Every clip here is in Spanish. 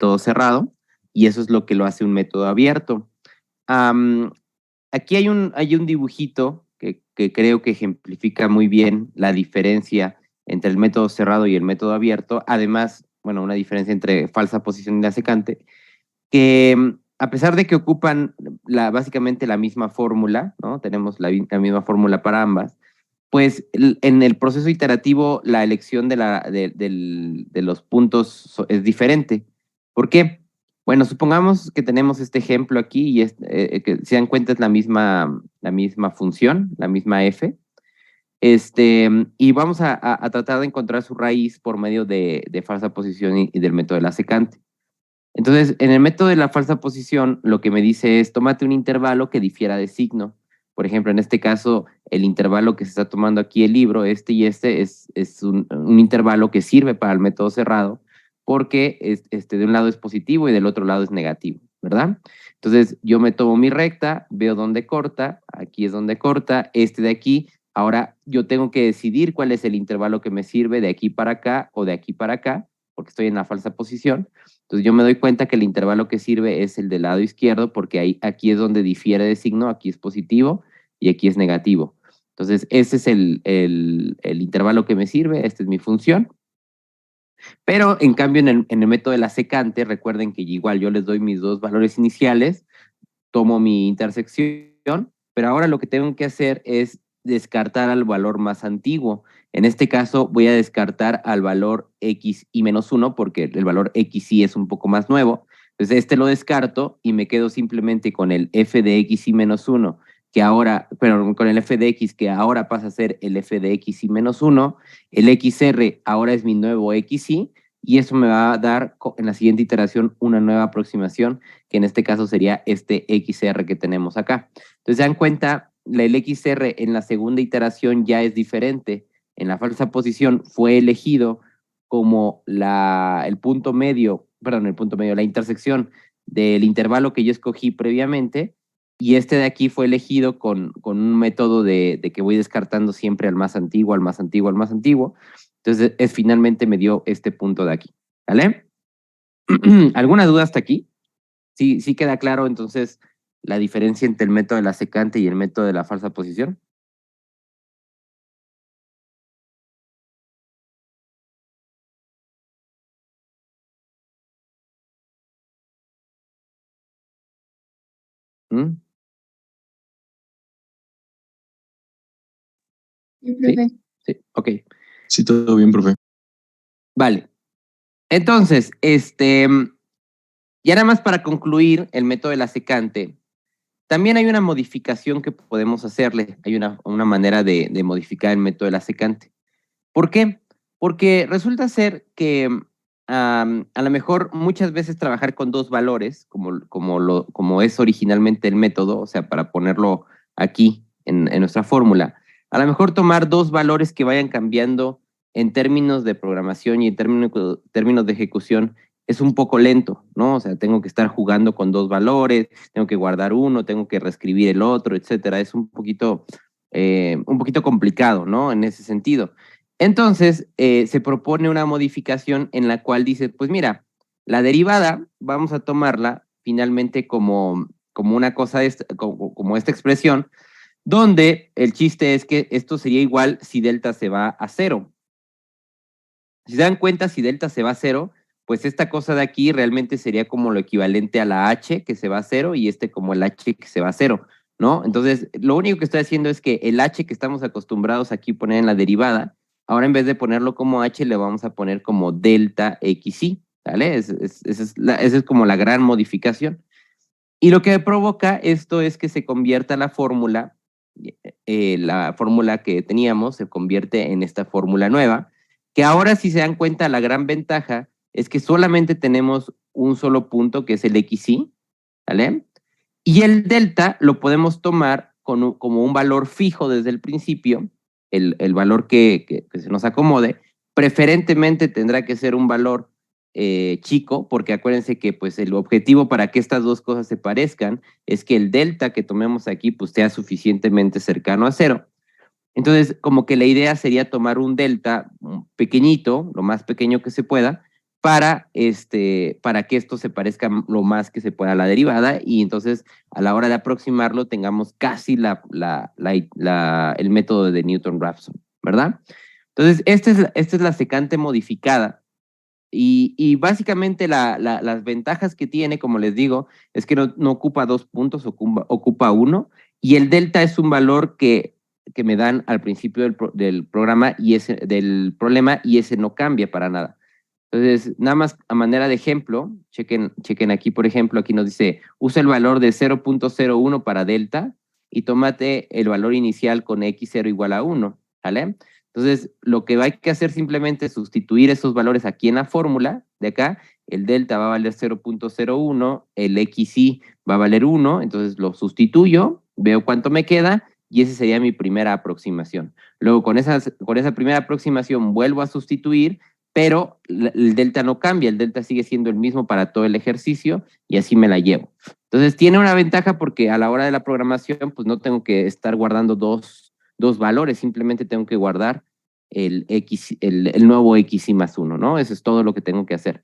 método cerrado, y eso es lo que lo hace un método abierto. Aquí hay un dibujito que creo que ejemplifica muy bien la diferencia entre el método cerrado y el método abierto. Además, bueno, una diferencia entre falsa posición y la secante, que a pesar de que ocupan básicamente la misma fórmula, ¿no? Tenemos la misma fórmula para ambas, pues en el proceso iterativo la elección de los puntos es diferente. ¿Por qué? Bueno, supongamos que tenemos este ejemplo aquí y que se dan cuenta es la misma función, la misma f, y vamos a tratar de encontrar su raíz por medio de falsa posición y del método de la secante. Entonces, en el método de la falsa posición, lo que me dice es, tómate un intervalo que difiera de signo. Por ejemplo, en este caso, el intervalo que se está tomando aquí el libro, este y este, es un intervalo que sirve para el método cerrado, porque de un lado es positivo y del otro lado es negativo, ¿verdad? Entonces, yo me tomo mi recta, veo dónde corta, aquí es donde corta, este de aquí. Ahora, yo tengo que decidir cuál es el intervalo que me sirve de aquí para acá o de aquí para acá, porque estoy en la falsa posición. Entonces yo me doy cuenta que el intervalo que sirve es el del lado izquierdo, porque aquí es donde difiere de signo, aquí es positivo y aquí es negativo. Entonces ese es el intervalo que me sirve, esta es mi función. Pero en cambio en el método de la secante, recuerden que igual yo les doy mis dos valores iniciales, tomo mi intersección, pero ahora lo que tengo que hacer es descartar al valor más antiguo. En este caso voy a descartar al valor x y menos 1 porque el valor x y es un poco más nuevo. Entonces este lo descarto y me quedo simplemente con el f de x y menos 1, que ahora, pero con el f de x que ahora pasa a ser el f de x y menos 1, el xr ahora es mi nuevo xy, y eso me va a dar en la siguiente iteración una nueva aproximación, que en este caso sería este XR que tenemos acá. Entonces, se dan cuenta, el XR en la segunda iteración ya es diferente. En la falsa posición fue elegido como el punto medio, la intersección del intervalo que yo escogí previamente, y este de aquí fue elegido con un método de que voy descartando siempre al más antiguo, al más antiguo, al más antiguo. Entonces, finalmente me dio este punto de aquí. ¿Vale? ¿Alguna duda hasta aquí? Sí queda claro entonces la diferencia entre el método de la secante y el método de la falsa posición. ¿Mm? Sí, ¿Sí? profe. Sí, ok. Sí, todo bien, profe. Vale. Entonces, ya nada más para concluir el método de la secante, también hay una modificación que podemos hacerle. Hay una manera de modificar el método de la secante. ¿Por qué? Porque resulta ser que a lo mejor muchas veces trabajar con dos valores, como es originalmente el método, o sea, para ponerlo aquí en nuestra fórmula, a lo mejor tomar dos valores que vayan cambiando en términos de programación y en términos de ejecución es un poco lento, ¿no? O sea, tengo que estar jugando con dos valores, tengo que guardar uno, tengo que reescribir el otro, etcétera. Es un poquito complicado, ¿no? En ese sentido. Entonces, se propone una modificación en la cual dice, pues mira, la derivada vamos a tomarla finalmente como una cosa, como esta expresión, donde el chiste es que esto sería igual si delta se va a cero. Si se dan cuenta, si delta se va a cero, pues esta cosa de aquí realmente sería como lo equivalente a la h que se va a cero y como el h que se va a cero, ¿no? Entonces, lo único que estoy haciendo es que el h que estamos acostumbrados aquí poner en la derivada, ahora en vez de ponerlo como h, le vamos a poner como delta xy, ¿vale? Esa es como la gran modificación. Y lo que provoca esto es que se convierta la fórmula que teníamos, se convierte en esta fórmula nueva, que ahora si se dan cuenta, la gran ventaja es que solamente tenemos un solo punto, que es el xy, ¿vale? Y el delta lo podemos tomar como un valor fijo desde el principio, el valor que se nos acomode. Preferentemente tendrá que ser un valor chico, porque acuérdense que pues el objetivo para que estas dos cosas se parezcan es que el delta que tomemos aquí pues sea suficientemente cercano a cero. Entonces, como que la idea sería tomar un delta pequeñito, lo más pequeño que se pueda, para que esto se parezca lo más que se pueda a la derivada, y entonces a la hora de aproximarlo tengamos casi el método de Newton-Raphson, ¿verdad? Entonces, esta es la secante modificada, y básicamente las ventajas que tiene, como les digo, es que no ocupa 2 puntos, ocupa 1, y el delta es un valor que me dan al principio del programa del problema, y ese no cambia para nada. Entonces, nada más a manera de ejemplo, chequen aquí, por ejemplo, aquí nos dice, usa el valor de 0.01 para delta y tómate el valor inicial con x0 igual a 1, ¿vale? Entonces, lo que hay que hacer simplemente es sustituir esos valores aquí en la fórmula de acá. El delta va a valer 0.01, el xy va a valer 1, entonces lo sustituyo, veo cuánto me queda, y esa sería mi primera aproximación. Luego, con esa primera aproximación vuelvo a sustituir, pero el delta no cambia, el delta sigue siendo el mismo para todo el ejercicio, y así me la llevo. Entonces tiene una ventaja porque a la hora de la programación pues no tengo que estar guardando dos valores, simplemente tengo que guardar el nuevo xy más 1, ¿no? Eso es todo lo que tengo que hacer.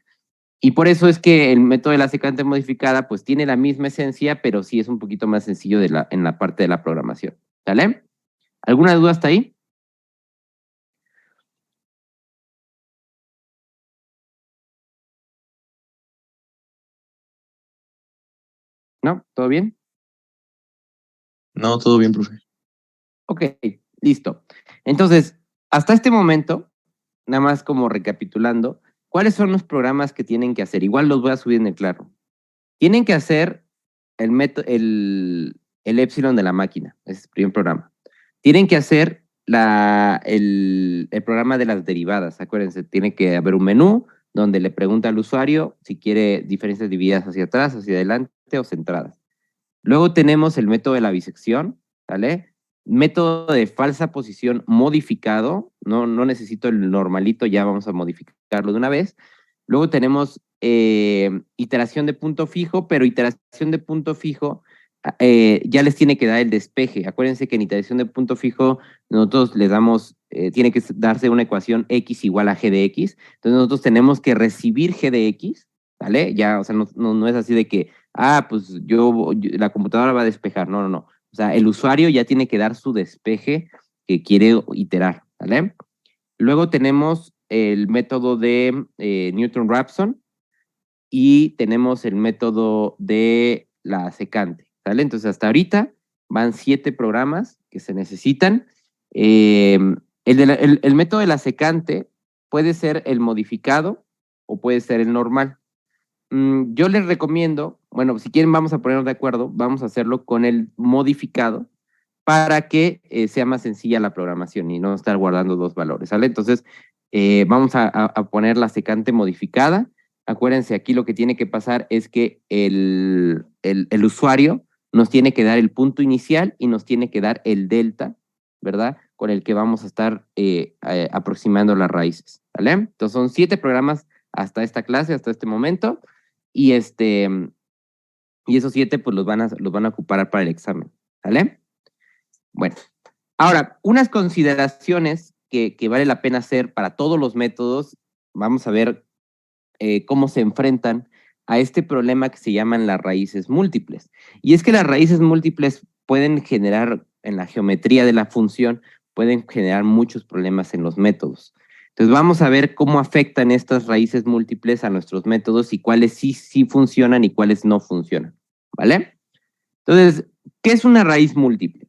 Y por eso es que el método de la secante modificada pues tiene la misma esencia, pero sí es un poquito más sencillo en la parte de la programación. ¿Sale? ¿Alguna duda hasta ahí? ¿No? ¿Todo bien? No, todo bien, profe. Ok, listo. Entonces, hasta este momento, nada más como recapitulando, ¿cuáles son los programas que tienen que hacer? Igual los voy a subir en el claro. Tienen que hacer el epsilon de la máquina, ese es el primer programa. Tienen que hacer el programa de las derivadas, acuérdense, tiene que haber un menú donde le pregunta al usuario si quiere diferencias divididas hacia atrás, hacia adelante o centradas. Luego tenemos el método de la bisección, ¿vale? Método de falsa posición modificado, no necesito el normalito, ya vamos a modificarlo de una vez. Luego tenemos iteración de punto fijo, pero iteración de punto fijo ya les tiene que dar el despeje. Acuérdense que en iteración de punto fijo nosotros les damos, tiene que darse una ecuación x igual a g de x. Entonces nosotros tenemos que recibir g de x, ¿vale? Ya, o sea, no es así de que, pues la computadora va a despejar. No. O sea, el usuario ya tiene que dar su despeje que quiere iterar, ¿vale? Luego tenemos el método de Newton-Raphson y tenemos el método de la secante, ¿vale? Entonces, hasta ahorita van 7 programas que se necesitan. El método de la secante puede ser el modificado o puede ser el normal. Yo les recomiendo, bueno, si quieren vamos a ponernos de acuerdo, vamos a hacerlo con el modificado para que sea más sencilla la programación y no estar guardando 2 valores, ¿sale? Entonces, vamos a poner la secante modificada. Acuérdense, aquí lo que tiene que pasar es que el usuario nos tiene que dar el punto inicial y nos tiene que dar el delta, ¿verdad? Con el que vamos a estar aproximando las raíces, ¿vale? Entonces, son 7 programas hasta esta clase, hasta este momento, y esos 7 pues los van a ocupar para el examen, ¿vale? Bueno, ahora, unas consideraciones que vale la pena hacer para todos los métodos. Vamos a ver cómo se enfrentan a este problema que se llaman las raíces múltiples. Y es que las raíces múltiples pueden generar, en la geometría de la función, pueden generar muchos problemas en los métodos. Entonces vamos a ver cómo afectan estas raíces múltiples a nuestros métodos y cuáles sí funcionan y cuáles no funcionan, ¿vale? Entonces, ¿qué es una raíz múltiple?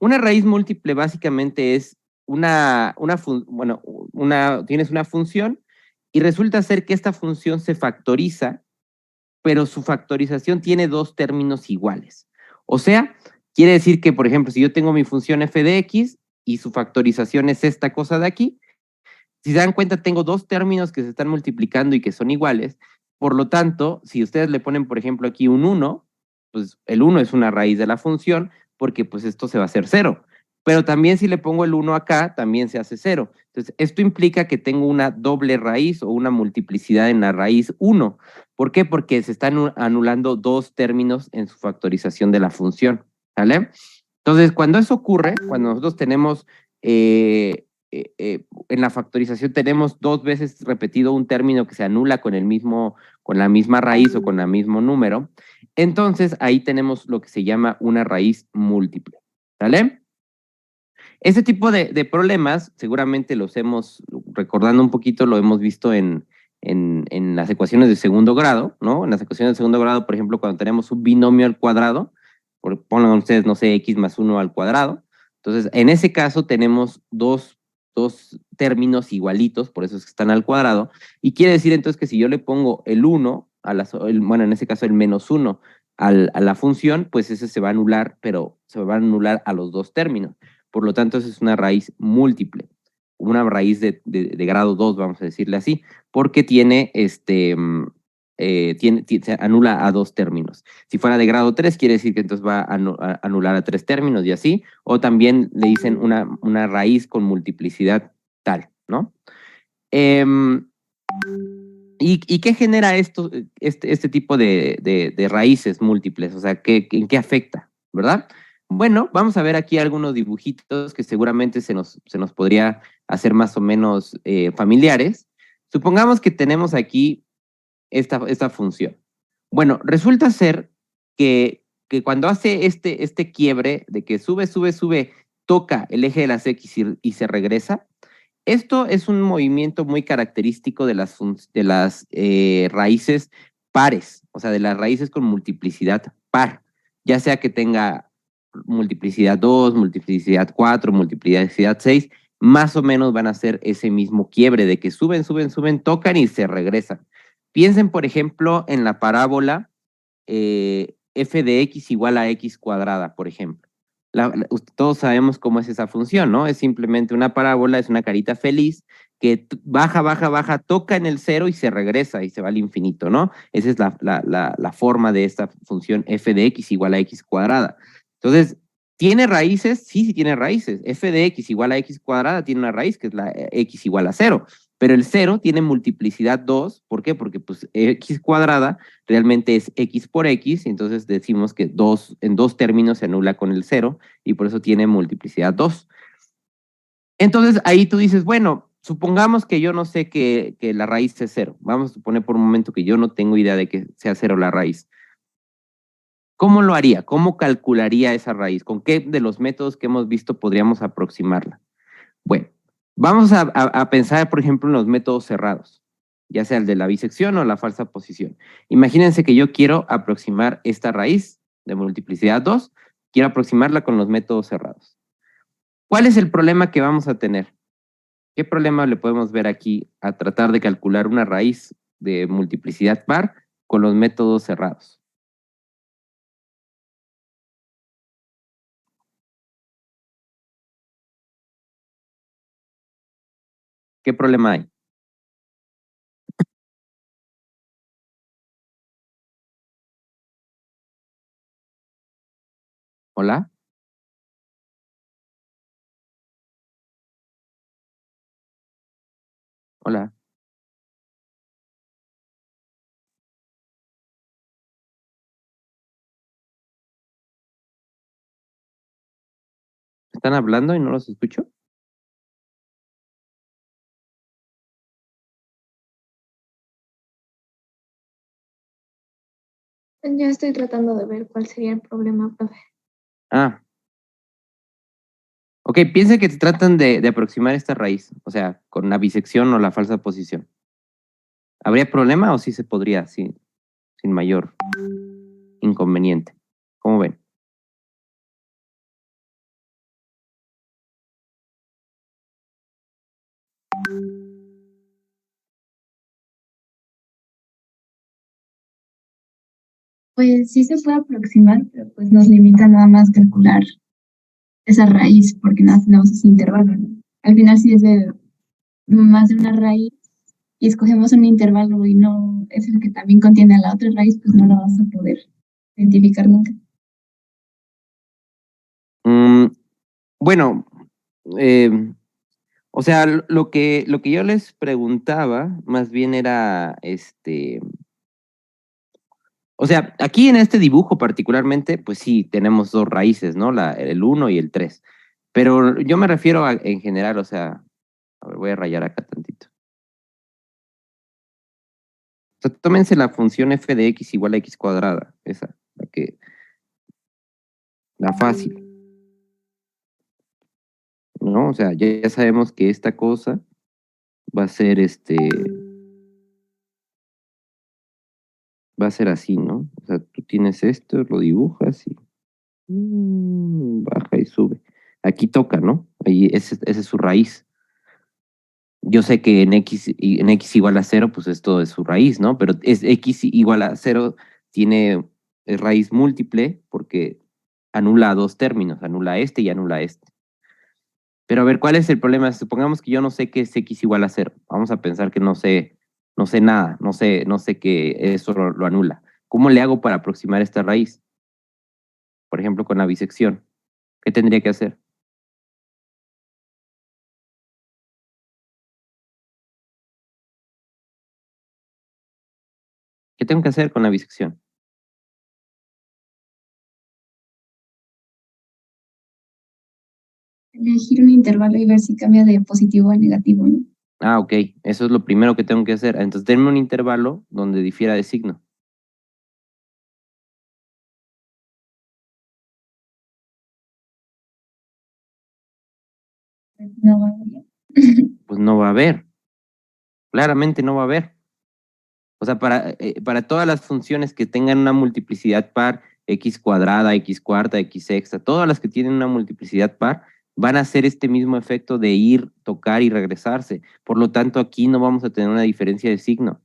Una raíz múltiple básicamente es tienes una función y resulta ser que esta función se factoriza, pero su factorización tiene 2 términos iguales. O sea, quiere decir que, por ejemplo, si yo tengo mi función f de x y su factorización es esta cosa de aquí, si se dan cuenta, tengo 2 términos que se están multiplicando y que son iguales. Por lo tanto, si ustedes le ponen, por ejemplo, aquí un 1, pues el 1 es una raíz de la función, porque pues esto se va a hacer 0. Pero también si le pongo el 1 acá, también se hace 0. Entonces, esto implica que tengo una doble raíz o una multiplicidad en la raíz 1. ¿Por qué? Porque se están anulando 2 términos en su factorización de la función, ¿vale? Entonces, cuando eso ocurre, cuando nosotros tenemos en la factorización tenemos 2 veces repetido un término que se anula con la misma raíz o con el mismo número, entonces ahí tenemos lo que se llama una raíz múltiple, ¿sale? Este tipo de problemas seguramente recordando un poquito, lo hemos visto en las ecuaciones de segundo grado, ¿no? En las ecuaciones de segundo grado, por ejemplo, cuando tenemos un binomio al cuadrado, pongan ustedes, no sé, x más 1 al cuadrado. Entonces, en ese caso tenemos dos términos igualitos, por eso es que están al cuadrado, y quiere decir entonces que si yo le pongo el 1, bueno, en ese caso el menos 1 a la función, pues ese se va a anular, pero se va a anular a los dos términos. Por lo tanto, esa es una raíz múltiple, una raíz de grado 2, vamos a decirle así, porque se anula a dos términos. Si fuera de grado 3, quiere decir que entonces va a anular a tres términos y así, o también le dicen una raíz con multiplicidad tal, ¿no? ¿Y qué genera este tipo de raíces múltiples? O sea, ¿en qué afecta? ¿Verdad? Bueno, vamos a ver aquí algunos dibujitos que seguramente se nos podría hacer más o menos familiares. Supongamos que tenemos aquí esta función. Bueno, resulta ser que cuando hace este quiebre de que sube, toca el eje de las X y se regresa, esto es un movimiento muy característico de las raíces pares, o sea, de las raíces con multiplicidad par, ya sea que tenga multiplicidad 2, multiplicidad 4, multiplicidad 6, más o menos van a hacer ese mismo quiebre de que suben, tocan y se regresan. Piensen, por ejemplo, en la parábola f de x igual a x cuadrada, por ejemplo. Todos sabemos cómo es esa función, ¿no? Es simplemente una parábola, es una carita feliz que baja, toca en el cero y se regresa y se va al infinito, ¿no? Esa es la forma de esta función f de x igual a x cuadrada. Entonces, ¿tiene raíces? Sí, sí tiene raíces. F de x igual a x cuadrada tiene una raíz que es la x igual a 0. Pero el 0 tiene multiplicidad 2. ¿Por qué? Porque pues x cuadrada realmente es x por x, entonces decimos que en dos términos se anula con el 0 y por eso tiene multiplicidad 2. Entonces ahí tú dices, bueno, supongamos que yo no sé que la raíz es 0. Vamos a suponer por un momento que yo no tengo idea de que sea 0 la raíz. ¿Cómo lo haría? ¿Cómo calcularía esa raíz? ¿Con qué de los métodos que hemos visto podríamos aproximarla? Bueno, vamos a pensar, por ejemplo, en los métodos cerrados, ya sea el de la bisección o la falsa posición. Imagínense que yo quiero aproximar esta raíz de multiplicidad 2, quiero aproximarla con los métodos cerrados. ¿Cuál es el problema que vamos a tener? ¿Qué problema le podemos ver aquí a tratar de calcular una raíz de multiplicidad par con los métodos cerrados? ¿Qué problema hay? ¿Hola? ¿Hola? ¿Están hablando y no los escucho? Ya estoy tratando de ver cuál sería el problema, profe. Ah, ok, piensa que te tratan de aproximar esta raíz, o sea, con la bisección o la falsa posición. ¿Habría problema o sí se podría sin mayor inconveniente? ¿Cómo ven? Pues sí se puede aproximar, pero pues nos limita nada más calcular esa raíz, porque nada tenemos ese intervalo, ¿no? Al final, si es de más de una raíz y escogemos un intervalo y no es el que también contiene a la otra raíz, pues no la vas a poder identificar nunca. Bueno, o sea, lo que yo les preguntaba más bien era, o sea, aquí en este dibujo particularmente, pues sí, tenemos dos raíces, ¿no? El 1 y el 3. Pero yo me refiero en general, o sea, A ver, voy a rayar acá tantito. O sea, tómense la función f de x igual a x cuadrada, esa, la fácil, ¿no? O sea, ya sabemos que esta cosa va a ser va a ser así, ¿no? O sea, tú tienes esto, lo dibujas y baja y sube. Aquí toca, ¿no? Ahí esa es su raíz. Yo sé que en x igual a cero, pues esto es su raíz, ¿no? Pero es x igual a cero tiene raíz múltiple porque anula dos términos, anula este y anula este. Pero a ver, ¿cuál es el problema? Supongamos que yo no sé qué es x igual a cero. Vamos a pensar que no sé nada, no sé que eso lo anula. ¿Cómo le hago para aproximar esta raíz? Por ejemplo, con la bisección. ¿Qué tendría que hacer? ¿Qué tengo que hacer con la bisección? Elegir un intervalo y ver si cambia de positivo a negativo, ¿no? Ah, ok. Eso es lo primero que tengo que hacer. Entonces, denme un intervalo donde difiera de signo. No va a haber. Pues no va a haber. Claramente no va a haber. O sea, para todas las funciones que tengan una multiplicidad par, x cuadrada, x cuarta, x sexta, todas las que tienen una multiplicidad par, van a hacer este mismo efecto de ir, tocar y regresarse. Por lo tanto, aquí no vamos a tener una diferencia de signo.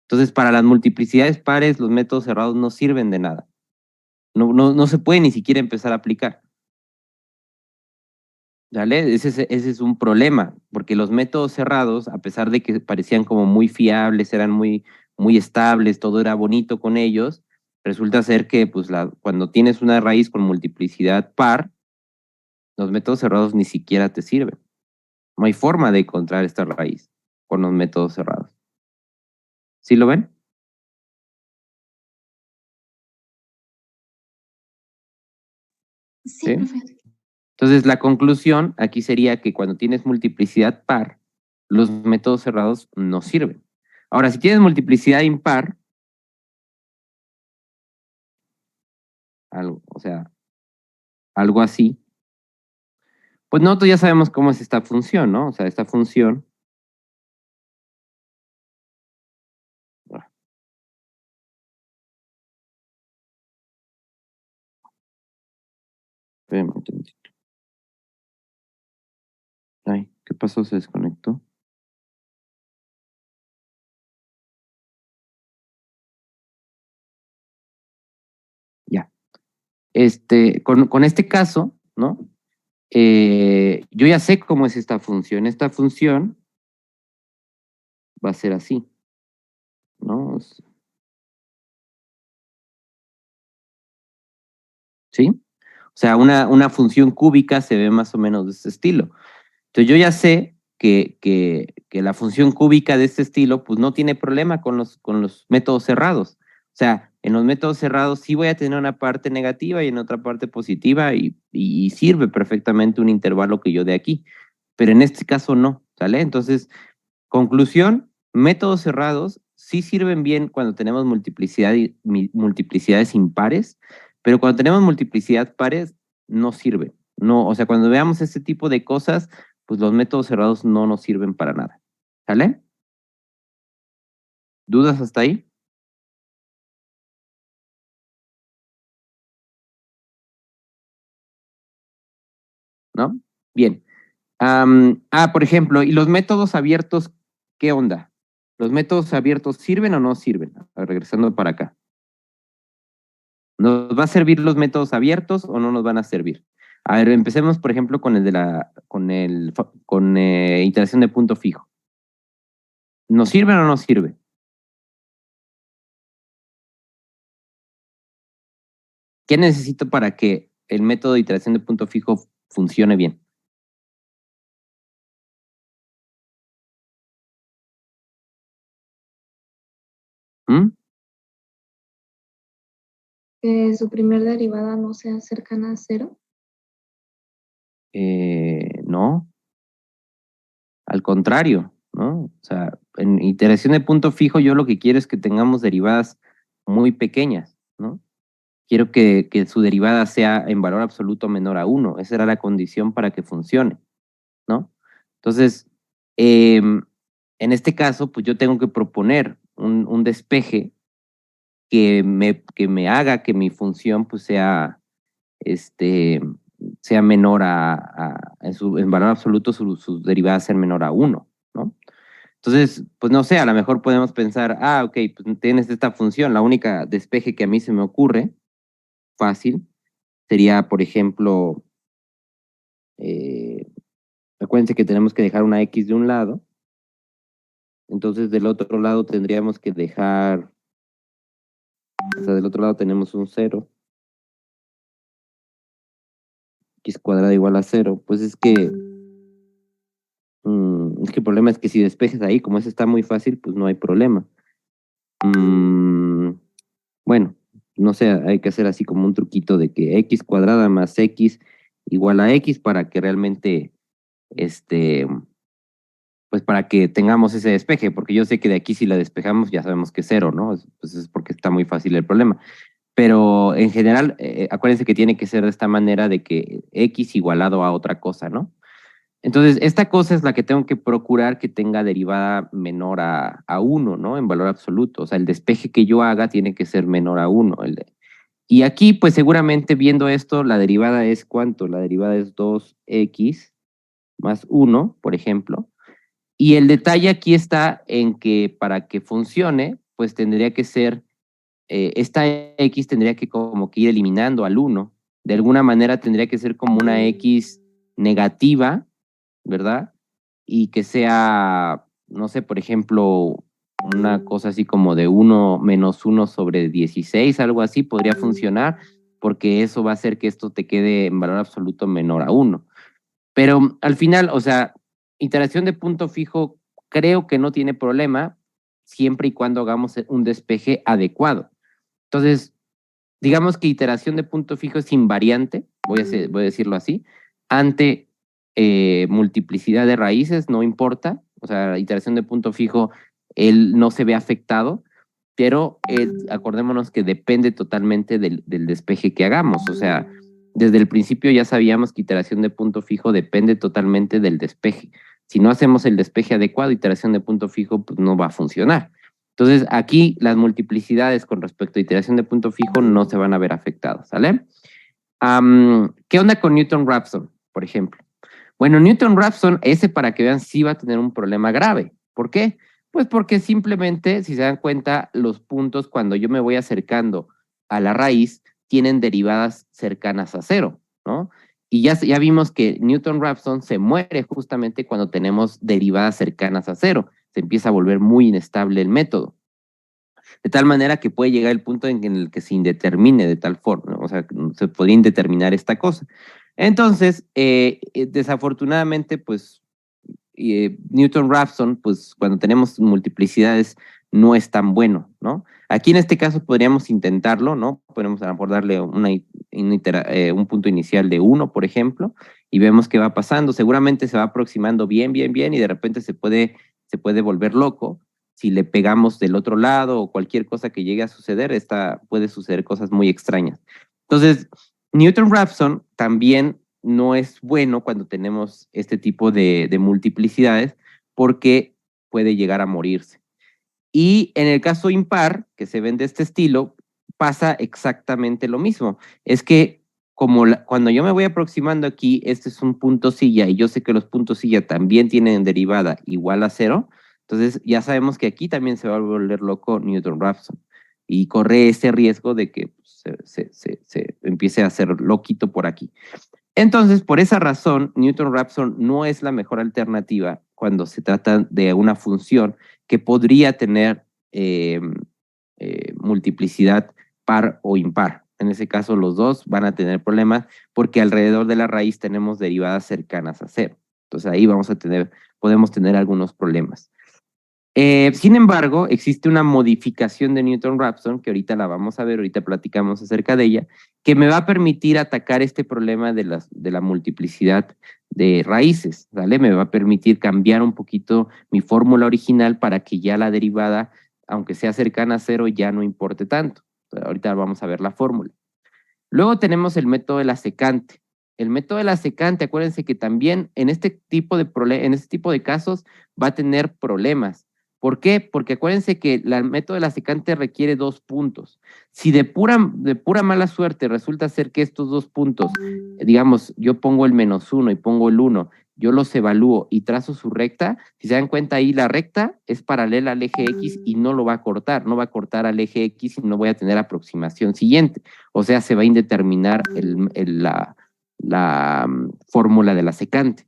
Entonces, para las multiplicidades pares, los métodos cerrados no sirven de nada. No se puede ni siquiera empezar a aplicar. ¿Vale? Ese es un problema, porque los métodos cerrados, a pesar de que parecían como muy fiables, eran muy estables, todo era bonito con ellos, resulta ser que pues, cuando tienes una raíz con multiplicidad par, los métodos cerrados ni siquiera te sirven. No hay forma de encontrar esta raíz con los métodos cerrados. ¿Sí lo ven? Sí, ¿Sí? profe. Entonces, la conclusión aquí sería que cuando tienes multiplicidad par, los métodos cerrados no sirven. Ahora, si tienes multiplicidad impar, algo, o sea, algo así, pues nosotros ya sabemos cómo es esta función, ¿no? O sea, esta función, ah, espérame un tantito. Ay, ¿qué pasó? ¿Se desconectó? Ya. Con este caso, ¿no? Yo ya sé cómo es esta función. Esta función va a ser así, ¿no? ¿Sí? O sea, una función cúbica se ve más o menos de este estilo. Entonces yo ya sé que la función cúbica de este estilo, pues no tiene problema con los métodos cerrados. O sea, en los métodos cerrados sí voy a tener una parte negativa y en otra parte positiva y sirve perfectamente un intervalo que yo dé aquí. Pero en este caso no, ¿sale? Entonces, conclusión, métodos cerrados sí sirven bien cuando tenemos multiplicidades impares, pero cuando tenemos multiplicidad pares, no sirven. No, o sea, cuando veamos este tipo de cosas, pues los métodos cerrados no nos sirven para nada. ¿Sale? ¿Dudas hasta ahí? ¿No? Bien. Por ejemplo, ¿y los métodos abiertos, qué onda? ¿Los métodos abiertos sirven o no sirven? Regresando para acá. ¿Nos va a servir los métodos abiertos o no nos van a servir? A ver, empecemos, por ejemplo, con el de con iteración de punto fijo. ¿Nos sirve o no nos sirve? ¿Qué necesito para que el método de iteración de punto fijo funcione bien? ¿Mm? Que su primer derivada no sea cercana a cero. No. Al contrario, ¿no? O sea, en iteración de punto fijo yo lo que quiero es que tengamos derivadas muy pequeñas, ¿no? Quiero que su derivada sea en valor absoluto menor a 1. Esa era la condición para que funcione, ¿no? Entonces, en este caso, pues yo tengo que proponer un despeje que me haga que mi función pues este, sea menor en valor absoluto su derivada ser menor a 1, ¿no? Entonces, pues no sé, a lo mejor podemos pensar, ok, pues tienes esta función, la única despeje que a mí se me ocurre, fácil, sería, por ejemplo, acuérdense que tenemos que dejar una X de un lado, entonces del otro lado tendríamos que dejar, o sea, del otro lado tenemos un 0, X cuadrada igual a 0, pues es que el problema es que si despejes ahí, como eso está muy fácil, pues no hay problema. Bueno, no sé, hay que hacer así como un truquito de que X cuadrada más X igual a X para que realmente, pues para que tengamos ese despeje, porque yo sé que de aquí si la despejamos ya sabemos que es 0, ¿no? Pues es porque está muy fácil el problema. Pero en general, acuérdense que tiene que ser de esta manera de que X igualado a otra cosa, ¿no? Entonces, esta cosa es la que tengo que procurar que tenga derivada menor a 1, ¿no? En valor absoluto. O sea, el despeje que yo haga tiene que ser menor a 1. Y aquí, pues seguramente viendo esto, la derivada es ¿cuánto? La derivada es 2x más 1, por ejemplo. Y el detalle aquí está en que para que funcione, pues tendría que ser, esta x tendría que como que ir eliminando al 1. De alguna manera tendría que ser como una x negativa, ¿verdad? Y que sea, no sé, por ejemplo, una cosa así como de 1 menos 1 sobre 16, algo así, podría funcionar, porque eso va a hacer que esto te quede en valor absoluto menor a 1. Pero al final, o sea, iteración de punto fijo creo que no tiene problema siempre y cuando hagamos un despeje adecuado. Entonces, digamos que iteración de punto fijo es invariante, voy a decirlo así, ante multiplicidad de raíces, no importa, o sea, iteración de punto fijo, él no se ve afectado, pero acordémonos que depende totalmente del despeje que hagamos, o sea, desde el principio ya sabíamos que iteración de punto fijo depende totalmente del despeje. Si no hacemos el despeje adecuado, iteración de punto fijo pues no va a funcionar. Entonces, aquí las multiplicidades con respecto a iteración de punto fijo no se van a ver afectadas, ¿sale? ¿Qué onda con Newton-Raphson, por ejemplo? Bueno, Newton-Raphson, ese para que vean, sí va a tener un problema grave. ¿Por qué? Pues porque simplemente, si se dan cuenta, los puntos cuando yo me voy acercando a la raíz tienen derivadas cercanas a 0, ¿no? Y ya vimos que Newton-Raphson se muere justamente cuando tenemos derivadas cercanas a 0. Se empieza a volver muy inestable el método. De tal manera que puede llegar el punto en el que se indetermine de tal forma, ¿no? O sea, se podría indeterminar esta cosa. Entonces, desafortunadamente, pues, Newton-Raphson, pues, cuando tenemos multiplicidades, no es tan bueno, ¿no? Aquí en este caso podríamos intentarlo, ¿no? Podemos a lo mejor darle un punto inicial de 1, por ejemplo, y vemos qué va pasando. Seguramente se va aproximando bien, bien, bien, y de repente se puede volver loco. Si le pegamos del otro lado o cualquier cosa que llegue a suceder, puede suceder cosas muy extrañas. Entonces, Newton-Raphson también no es bueno cuando tenemos este tipo de multiplicidades porque puede llegar a morirse. Y en el caso impar, que se ven de este estilo, pasa exactamente lo mismo. Es que cuando yo me voy aproximando aquí, este es un punto silla y yo sé que los puntos silla también tienen derivada igual a 0, entonces ya sabemos que aquí también se va a volver loco Newton-Raphson y corre ese riesgo de que se empiece a hacer loquito por aquí. Entonces, por esa razón, Newton-Raphson no es la mejor alternativa cuando se trata de una función que podría tener multiplicidad par o impar. En ese caso, los dos van a tener problemas porque alrededor de la raíz tenemos derivadas cercanas a 0. Entonces, ahí podemos tener algunos problemas. Sin embargo, existe una modificación de Newton-Raphson, que ahorita la vamos a ver, ahorita platicamos acerca de ella, que me va a permitir atacar este problema de la multiplicidad de raíces, ¿vale? Me va a permitir cambiar un poquito mi fórmula original para que ya la derivada, aunque sea cercana a cero, ya no importe tanto. Ahorita vamos a ver la fórmula. Luego tenemos el método de la secante. El método de la secante, acuérdense que también en este tipo de casos va a tener problemas. ¿Por qué? Porque acuérdense que el método de la secante requiere 2 puntos. Si de pura mala suerte resulta ser que estos 2 puntos, digamos, yo pongo el -1 y pongo el 1, yo los evalúo y trazo su recta, si se dan cuenta ahí la recta es paralela al eje X y no lo va a cortar, no va a cortar al eje X y no voy a tener aproximación siguiente. O sea, se va a indeterminar la fórmula de la secante.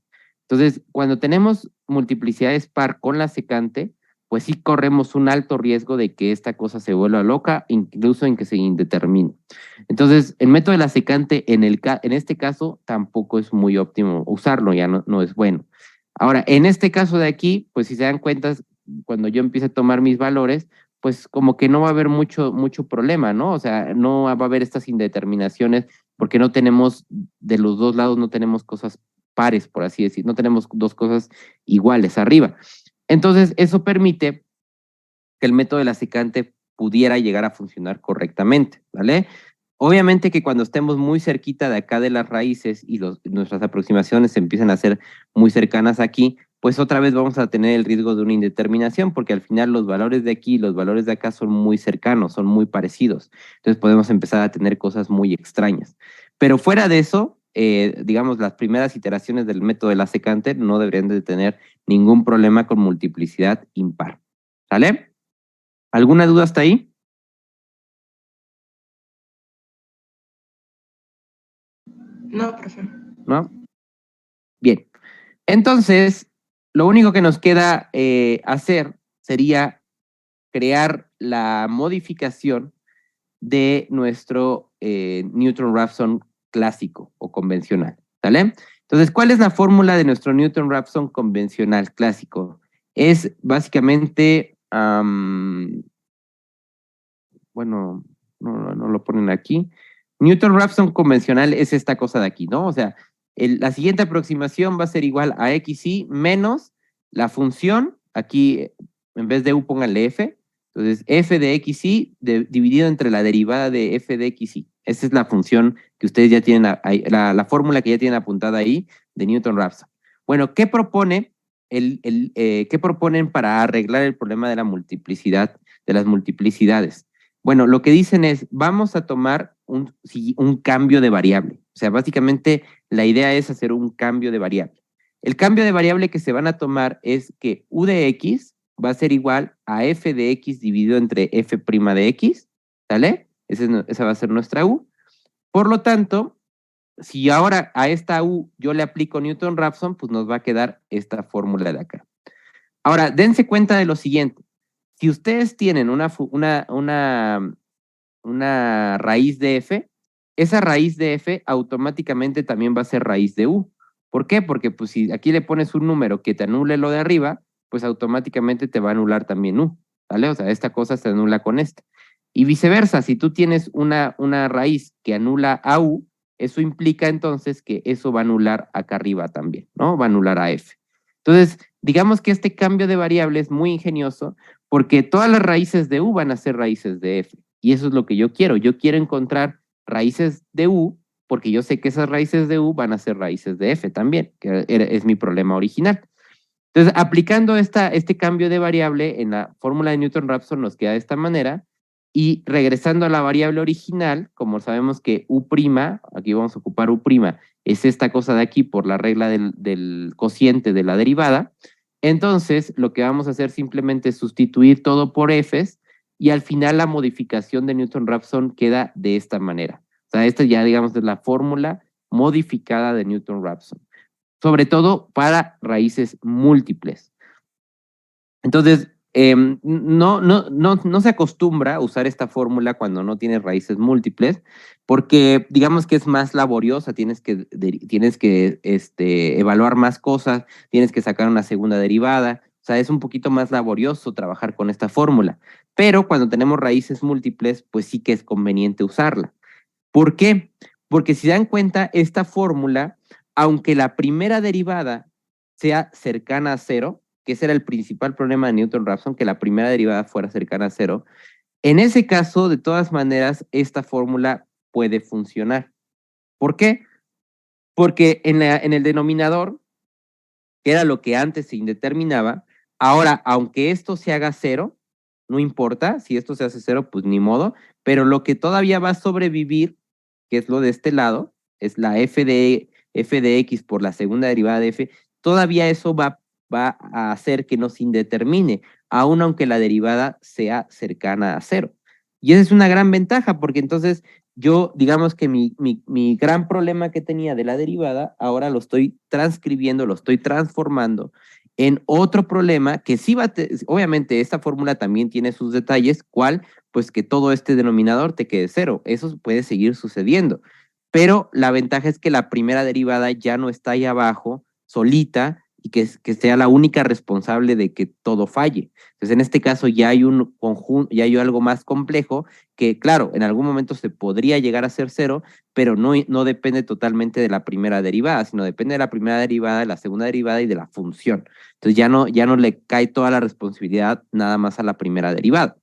Entonces, cuando tenemos multiplicidades par con la secante, pues sí corremos un alto riesgo de que esta cosa se vuelva loca, incluso en que se indetermine. Entonces, el método de la secante en este caso tampoco es muy óptimo usarlo, ya no es bueno. Ahora, en este caso de aquí, pues si se dan cuenta, cuando yo empiece a tomar mis valores, pues como que no va a haber mucho problema, ¿no? O sea, no va a haber estas indeterminaciones porque no tenemos, de los dos lados no tenemos cosas pares, por así decir, no tenemos dos cosas iguales arriba. Entonces, eso permite que el método de la secante pudiera llegar a funcionar correctamente, ¿vale? Obviamente que cuando estemos muy cerquita de acá de las raíces y nuestras aproximaciones empiezan a ser muy cercanas aquí, pues otra vez vamos a tener el riesgo de una indeterminación, porque al final los valores de aquí y los valores de acá son muy cercanos, son muy parecidos. Entonces podemos empezar a tener cosas muy extrañas. Pero fuera de eso, digamos, las primeras iteraciones del método de la secante no deberían de tener ningún problema con multiplicidad impar. ¿Sale? ¿Alguna duda hasta ahí? No, profe. ¿No? Bien. Entonces, lo único que nos queda hacer sería crear la modificación de nuestro Newton-Raphson clásico o convencional, ¿sale? Entonces, ¿cuál es la fórmula de nuestro Newton-Raphson convencional clásico? Es básicamente, bueno, no lo ponen aquí. Newton-Raphson convencional es esta cosa de aquí, ¿no? O sea, la siguiente aproximación va a ser igual a xy menos la función, aquí en vez de u pónganle f, entonces f de xy dividido entre la derivada de f de xy. Esa es la función que ustedes ya tienen, la fórmula que ya tienen apuntada ahí de Newton-Raphson. Bueno, ¿qué proponen para arreglar el problema de la multiplicidad, de las multiplicidades? Bueno, lo que dicen es, vamos a tomar un cambio de variable. O sea, básicamente la idea es hacer un cambio de variable. El cambio de variable que se van a tomar es que u de x va a ser igual a f de x dividido entre f' de x, ¿sale? Esa va a ser nuestra u. Por lo tanto, si ahora a esta u yo le aplico Newton-Raphson, pues nos va a quedar esta fórmula de acá. Ahora, dense cuenta de lo siguiente. Si ustedes tienen una raíz de f, esa raíz de f automáticamente también va a ser raíz de u. ¿Por qué? Porque pues si aquí le pones un número que te anule lo de arriba, pues automáticamente te va a anular también u, ¿vale? O sea, esta cosa se anula con esta. Y viceversa, si tú tienes una raíz que anula a u, eso implica entonces que eso va a anular acá arriba también, ¿no? Va a anular a f. Entonces, digamos que este cambio de variable es muy ingenioso porque todas las raíces de u van a ser raíces de f. Y eso es lo que yo quiero. Yo quiero encontrar raíces de u porque yo sé que esas raíces de u van a ser raíces de f también, que es mi problema original. Entonces, aplicando este cambio de variable en la fórmula de Newton-Raphson nos queda de esta manera, y regresando a la variable original, como sabemos que u', aquí vamos a ocupar u', es esta cosa de aquí por la regla del cociente de la derivada, entonces lo que vamos a hacer simplemente es sustituir todo por f's, y al final la modificación de Newton-Raphson queda de esta manera. O sea, esta ya digamos es la fórmula modificada de Newton-Raphson, sobre todo para raíces múltiples. Entonces, no se acostumbra a usar esta fórmula cuando no tienes raíces múltiples, porque digamos que es más laboriosa, tienes que evaluar más cosas, tienes que sacar una segunda derivada, O sea, es un poquito más laborioso trabajar con esta fórmula. Pero cuando tenemos raíces múltiples, pues sí que es conveniente usarla. ¿Por qué? Porque si dan cuenta, esta fórmula, aunque la primera derivada sea cercana a cero, que ese era el principal problema de Newton-Raphson, que la primera derivada fuera cercana a cero, en ese caso, de todas maneras, esta fórmula puede funcionar. ¿Por qué? Porque en el denominador, que era lo que antes se indeterminaba, ahora, aunque esto se haga cero, no importa, si esto se hace cero, pues ni modo, pero lo que todavía va a sobrevivir, que es lo de este lado, es la f de x por la segunda derivada de f, todavía eso va a hacer que no se indetermine, aun aunque la derivada sea cercana a cero. Y esa es una gran ventaja, porque entonces yo, digamos que mi gran problema que tenía de la derivada, ahora lo estoy transcribiendo, lo estoy transformando en otro problema que sí obviamente esta fórmula también tiene sus detalles, ¿cuál? Pues que todo este denominador te quede cero, eso puede seguir sucediendo, pero la ventaja es que la primera derivada ya no está ahí abajo, solita, y que sea la única responsable de que todo falle. Entonces, en este caso ya hay un conjunto, ya hay algo más complejo que, claro, en algún momento se podría llegar a ser cero, pero no depende totalmente de la primera derivada, sino depende de la primera derivada, de la segunda derivada y de la función. Entonces, ya no le cae toda la responsabilidad nada más a la primera derivada.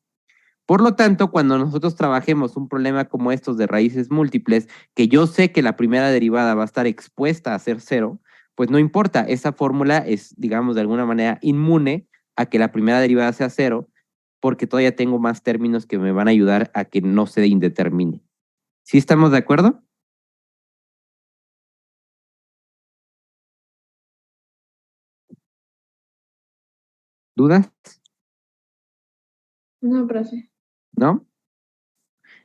Por lo tanto, cuando nosotros trabajemos un problema como estos de raíces múltiples, que yo sé que la primera derivada va a estar expuesta a ser cero, pues no importa, esa fórmula es, digamos, de alguna manera inmune a que la primera derivada sea cero, porque todavía tengo más términos que me van a ayudar a que no se indetermine. ¿Sí estamos de acuerdo? ¿Dudas? No, profe. ¿No?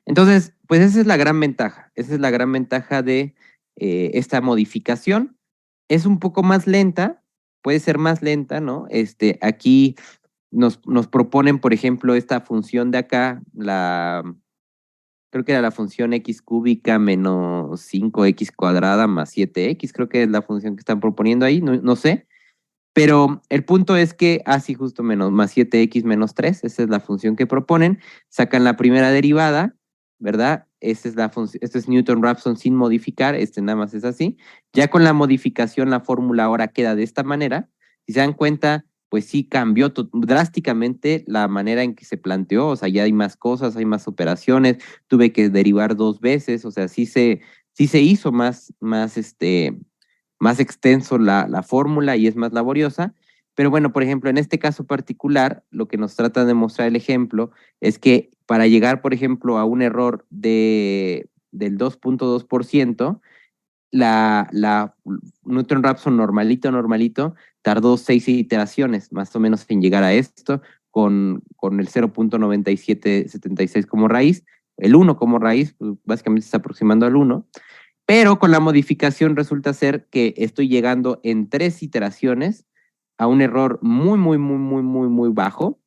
Entonces, pues esa es la gran ventaja. Esa es la gran ventaja de esta modificación. Es un poco más lenta, puede ser más lenta, ¿no? Aquí nos proponen, por ejemplo, esta función de acá, creo que era la función x cúbica menos 5x cuadrada más 7x, creo que es la función que están proponiendo ahí, no sé. Pero el punto es que así justo menos más 7x menos 3, esa es la función que proponen, sacan la primera derivada, ¿verdad? Esa es la función, esto es Newton-Raphson sin modificar, nada más es así. Ya con la modificación, la fórmula ahora queda de esta manera. Si se dan cuenta, pues sí cambió drásticamente la manera en que se planteó, o sea, ya hay más cosas, hay más operaciones, tuve que derivar 2 veces, o sea, sí se hizo más extenso la fórmula y es más laboriosa. Pero bueno, por ejemplo, en este caso particular, lo que nos trata de mostrar el ejemplo es que para llegar, por ejemplo, a un error del 2.2%, la Newton-Raphson normalito, tardó 6 iteraciones más o menos en llegar a esto, con el 0.9776 como raíz, el 1 como raíz, pues básicamente se está aproximando al 1, pero con la modificación resulta ser que estoy llegando en 3 iteraciones a un error muy bajo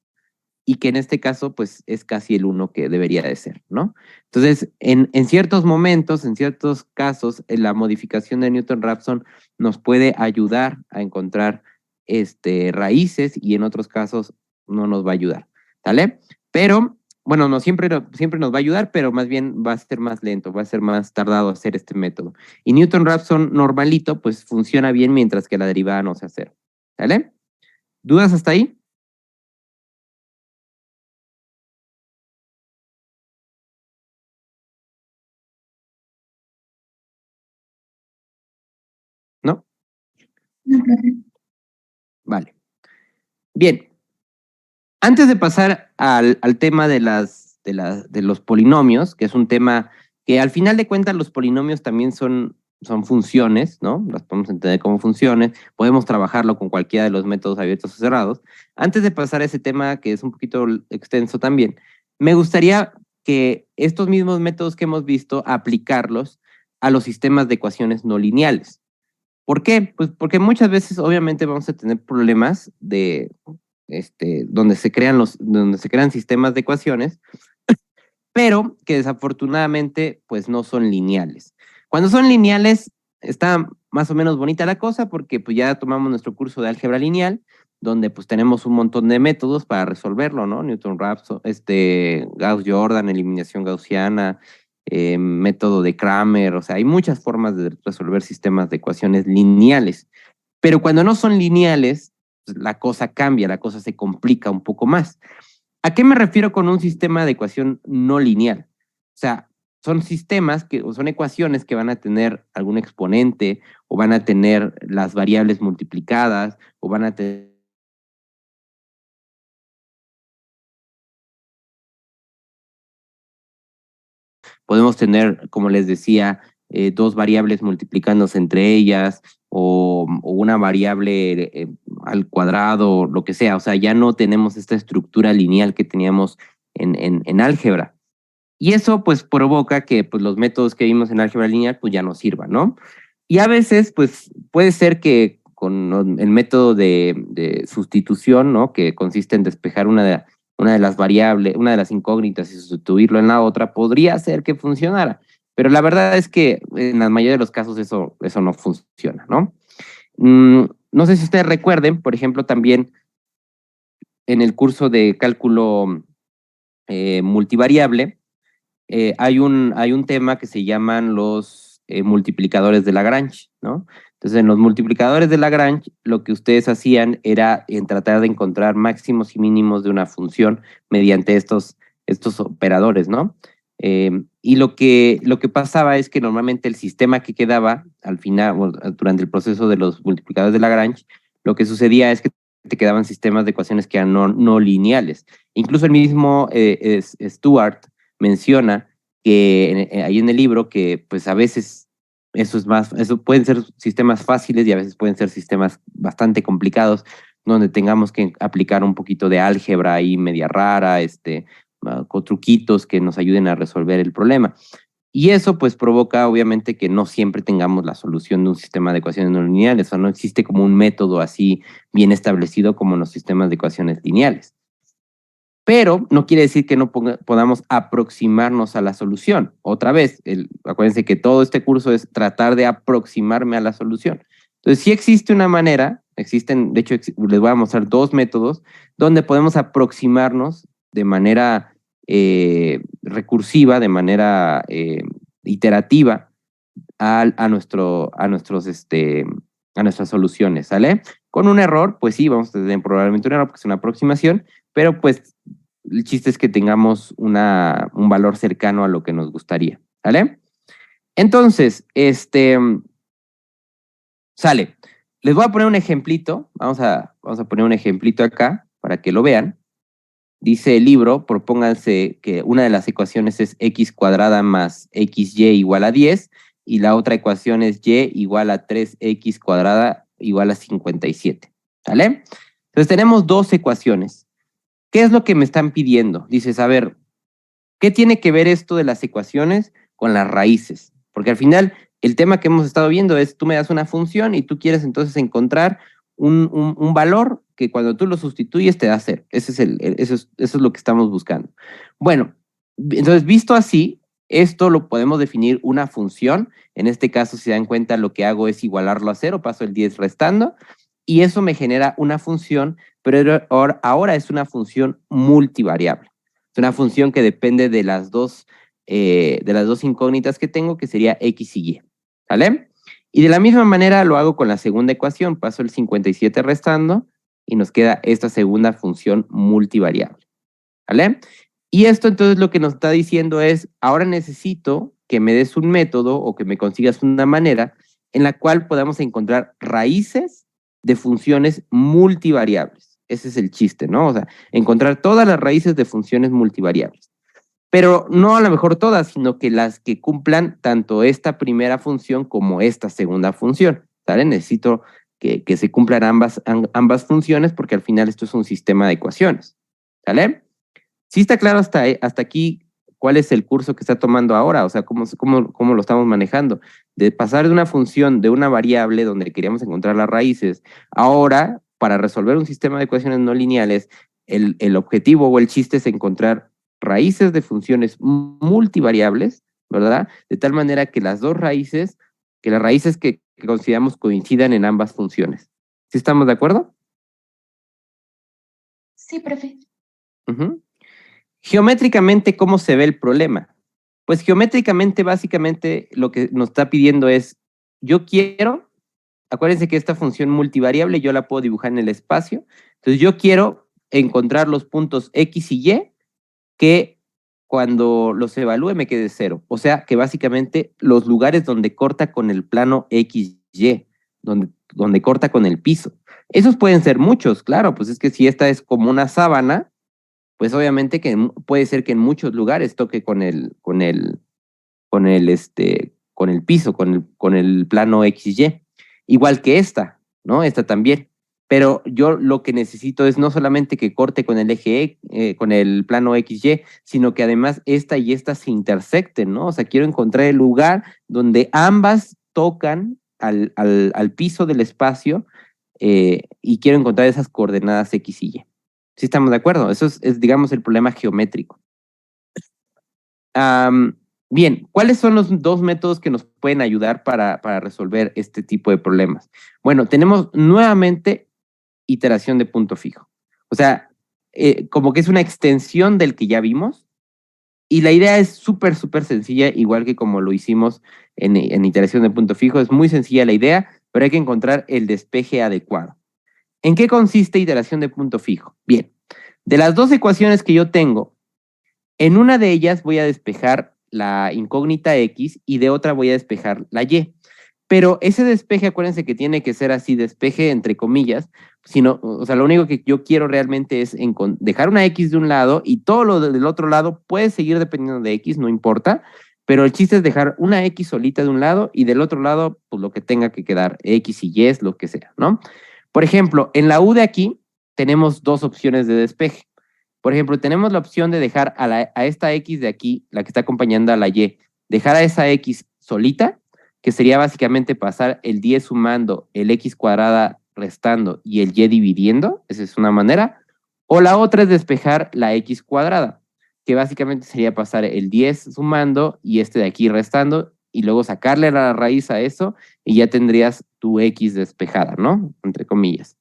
y que en este caso pues es casi el 1 que debería de ser, ¿no? Entonces, en ciertos momentos, en ciertos casos, la modificación de Newton-Raphson nos puede ayudar a encontrar raíces y en otros casos no nos va a ayudar, ¿vale? Pero bueno, no siempre nos va a ayudar, pero más bien va a ser más lento, va a ser más tardado hacer este método. Y Newton-Raphson normalito, pues funciona bien mientras que la derivada no sea cero. ¿Vale? ¿Dudas hasta ahí? ¿No? No, profe. Vale. Bien. Antes de pasar al tema de los polinomios, que es un tema que al final de cuentas los polinomios también son funciones, ¿no? Las podemos entender como funciones, podemos trabajarlo con cualquiera de los métodos abiertos o cerrados. Antes de pasar a ese tema, que es un poquito extenso también, me gustaría que estos mismos métodos que hemos visto, aplicarlos a los sistemas de ecuaciones no lineales. ¿Por qué? Pues porque muchas veces obviamente vamos a tener problemas donde se crean sistemas de ecuaciones, pero que desafortunadamente pues no son lineales. Cuando son lineales está más o menos bonita la cosa porque pues ya tomamos nuestro curso de álgebra lineal donde pues tenemos un montón de métodos para resolverlo, ¿no? Newton-Raphson, Gauss-Jordan, eliminación gaussiana, método de Cramer, o sea, hay muchas formas de resolver sistemas de ecuaciones lineales. Pero cuando no son lineales, pues, la cosa cambia, la cosa se complica un poco más. ¿A qué me refiero con un sistema de ecuación no lineal? O sea, son sistemas o son ecuaciones que van a tener algún exponente, o van a tener las variables multiplicadas, o van a tener podemos tener, como les decía, dos variables multiplicándose entre ellas o una variable al cuadrado, lo que sea. O sea, ya no tenemos esta estructura lineal que teníamos en álgebra. Y eso pues provoca que pues, los métodos que vimos en álgebra lineal pues ya no sirvan, ¿no? Y a veces pues puede ser que con el método de sustitución, ¿no? Que consiste en despejar una de las variables, una de las incógnitas y sustituirlo en la otra, podría ser que funcionara. Pero la verdad es que en la mayoría de los casos eso no funciona, ¿no? No sé si ustedes recuerden, por ejemplo, también en el curso de cálculo multivariable, hay un tema que se llaman los multiplicadores de Lagrange, ¿no? Entonces, en los multiplicadores de Lagrange, lo que ustedes hacían era tratar de encontrar máximos y mínimos de una función mediante estos operadores, ¿no? Y lo que pasaba es que normalmente el sistema que quedaba al final, durante el proceso de los multiplicadores de Lagrange, lo que sucedía es que te quedaban sistemas de ecuaciones que eran no lineales. Incluso el mismo Stewart menciona que ahí en el libro que pues a veces eso pueden ser sistemas fáciles y a veces pueden ser sistemas bastante complicados donde tengamos que aplicar un poquito de álgebra ahí media rara, con truquitos que nos ayuden a resolver el problema. Y eso pues provoca obviamente que no siempre tengamos la solución de un sistema de ecuaciones no lineales, o sea, no existe como un método así bien establecido como en los sistemas de ecuaciones lineales. Pero no quiere decir que no podamos aproximarnos a la solución. Otra vez, acuérdense que todo este curso es tratar de aproximarme a la solución. Entonces, sí existe una manera, de hecho, les voy a mostrar dos métodos donde podemos aproximarnos de manera recursiva, de manera iterativa a nuestras soluciones, ¿sale? Con un error, pues sí, vamos a tener probablemente un error porque es una aproximación, pero pues el chiste es que tengamos un valor cercano a lo que nos gustaría, ¿sale? Entonces, sale. Les voy a poner un ejemplito, vamos a poner un ejemplito acá para que lo vean. Dice el libro, propónganse que una de las ecuaciones es x cuadrada más xy igual a 10 y la otra ecuación es y igual a 3x cuadrada igual a 57, ¿vale? Entonces tenemos dos ecuaciones. ¿Qué es lo que me están pidiendo? Dices, a ver, ¿qué tiene que ver esto de las ecuaciones con las raíces? Porque al final el tema que hemos estado viendo es tú me das una función y tú quieres entonces encontrar un valor que cuando tú lo sustituyes te da 0. Eso es lo que estamos buscando. Bueno, entonces visto así, esto lo podemos definir una función. En este caso, si se dan cuenta, lo que hago es igualarlo a 0, paso el 10 restando, y eso me genera una función, pero ahora es una función multivariable. Es una función que depende de las dos incógnitas que tengo, que sería x y y. ¿Vale? Y de la misma manera lo hago con la segunda ecuación. Paso el 57 restando y nos queda esta segunda función multivariable. ¿Vale? Y esto entonces lo que nos está diciendo es, ahora necesito que me des un método o que me consigas una manera en la cual podamos encontrar raíces de funciones multivariables. Ese es el chiste, ¿no? O sea, encontrar todas las raíces de funciones multivariables. Pero no a lo mejor todas, sino que las que cumplan tanto esta primera función como esta segunda función, ¿sale? Necesito que se cumplan ambas funciones porque al final esto es un sistema de ecuaciones, ¿sale? ¿Sí está claro hasta aquí cuál es el curso que está tomando ahora? O sea, cómo lo estamos manejando. De pasar de una función de una variable donde queríamos encontrar las raíces, ahora, para resolver un sistema de ecuaciones no lineales, el objetivo o el chiste es encontrar raíces de funciones multivariables, ¿verdad? De tal manera que las raíces que consideramos coincidan en ambas funciones. ¿Sí estamos de acuerdo? Sí, profe. Ujú. Geométricamente, ¿cómo se ve el problema? Pues geométricamente, básicamente, lo que nos está pidiendo es, yo quiero, acuérdense que esta función multivariable yo la puedo dibujar en el espacio, entonces yo quiero encontrar los puntos X y Y que cuando los evalúe me quede cero. O sea, que básicamente los lugares donde corta con el plano XY, donde corta con el piso. Esos pueden ser muchos, claro, pues es que si esta es como una sábana, pues obviamente que puede ser que en muchos lugares toque con el piso, con el plano XY. Igual que esta, ¿no? Esta también. Pero yo lo que necesito es no solamente que corte con el eje, con el plano XY, sino que además esta y esta se intersecten, ¿no? O sea, quiero encontrar el lugar donde ambas tocan al piso del espacio y quiero encontrar esas coordenadas X y Y. ¿Sí estamos de acuerdo? Eso es digamos, el problema geométrico. Bien, ¿cuáles son los dos métodos que nos pueden ayudar para resolver este tipo de problemas? Bueno, tenemos nuevamente iteración de punto fijo. O sea, como que es una extensión del que ya vimos, y la idea es súper, súper sencilla, igual que como lo hicimos en iteración de punto fijo. Es muy sencilla la idea, pero hay que encontrar el despeje adecuado. ¿En qué consiste iteración de punto fijo? Bien, de las dos ecuaciones que yo tengo, en una de ellas voy a despejar la incógnita X y de otra voy a despejar la Y. Pero ese despeje, acuérdense que tiene que ser así, despeje entre comillas, sino, o sea, lo único que yo quiero realmente es dejar una X de un lado y todo lo del otro lado puede seguir dependiendo de X, no importa, pero el chiste es dejar una X solita de un lado y del otro lado, pues lo que tenga que quedar, X y Y, es lo que sea, ¿no? Por ejemplo, en la U de aquí tenemos dos opciones de despeje. Por ejemplo, tenemos la opción de dejar a esta X de aquí, la que está acompañando a la Y, dejar a esa X solita, que sería básicamente pasar el 10 sumando, el X cuadrada restando y el Y dividiendo. Esa es una manera. O la otra es despejar la X cuadrada, que básicamente sería pasar el 10 sumando y este de aquí restando y luego sacarle la raíz a eso y ya tendrías tu X despejada, ¿no? Entre comillas.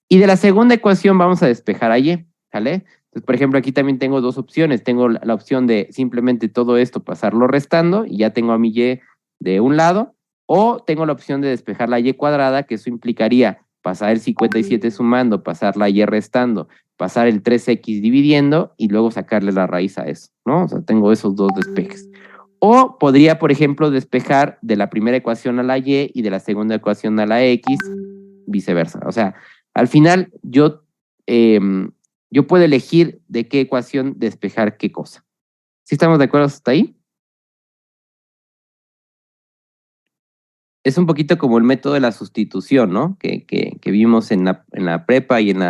Y de la segunda ecuación vamos a despejar a Y, ¿sale? Entonces, por ejemplo, aquí también tengo dos opciones. Tengo la opción de simplemente todo esto pasarlo restando y ya tengo a mi Y de un lado, o tengo la opción de despejar la Y cuadrada, que eso implicaría pasar el 57 sumando, pasar la Y restando, pasar el 3X dividiendo y luego sacarle la raíz a eso, ¿no? O sea, tengo esos dos despejes. O podría, por ejemplo, despejar de la primera ecuación a la Y y de la segunda ecuación a la X, viceversa. O sea, al final yo puedo elegir de qué ecuación despejar qué cosa. ¿Sí estamos de acuerdo hasta ahí? Es un poquito como el método de la sustitución, ¿no? Que vimos en la prepa y en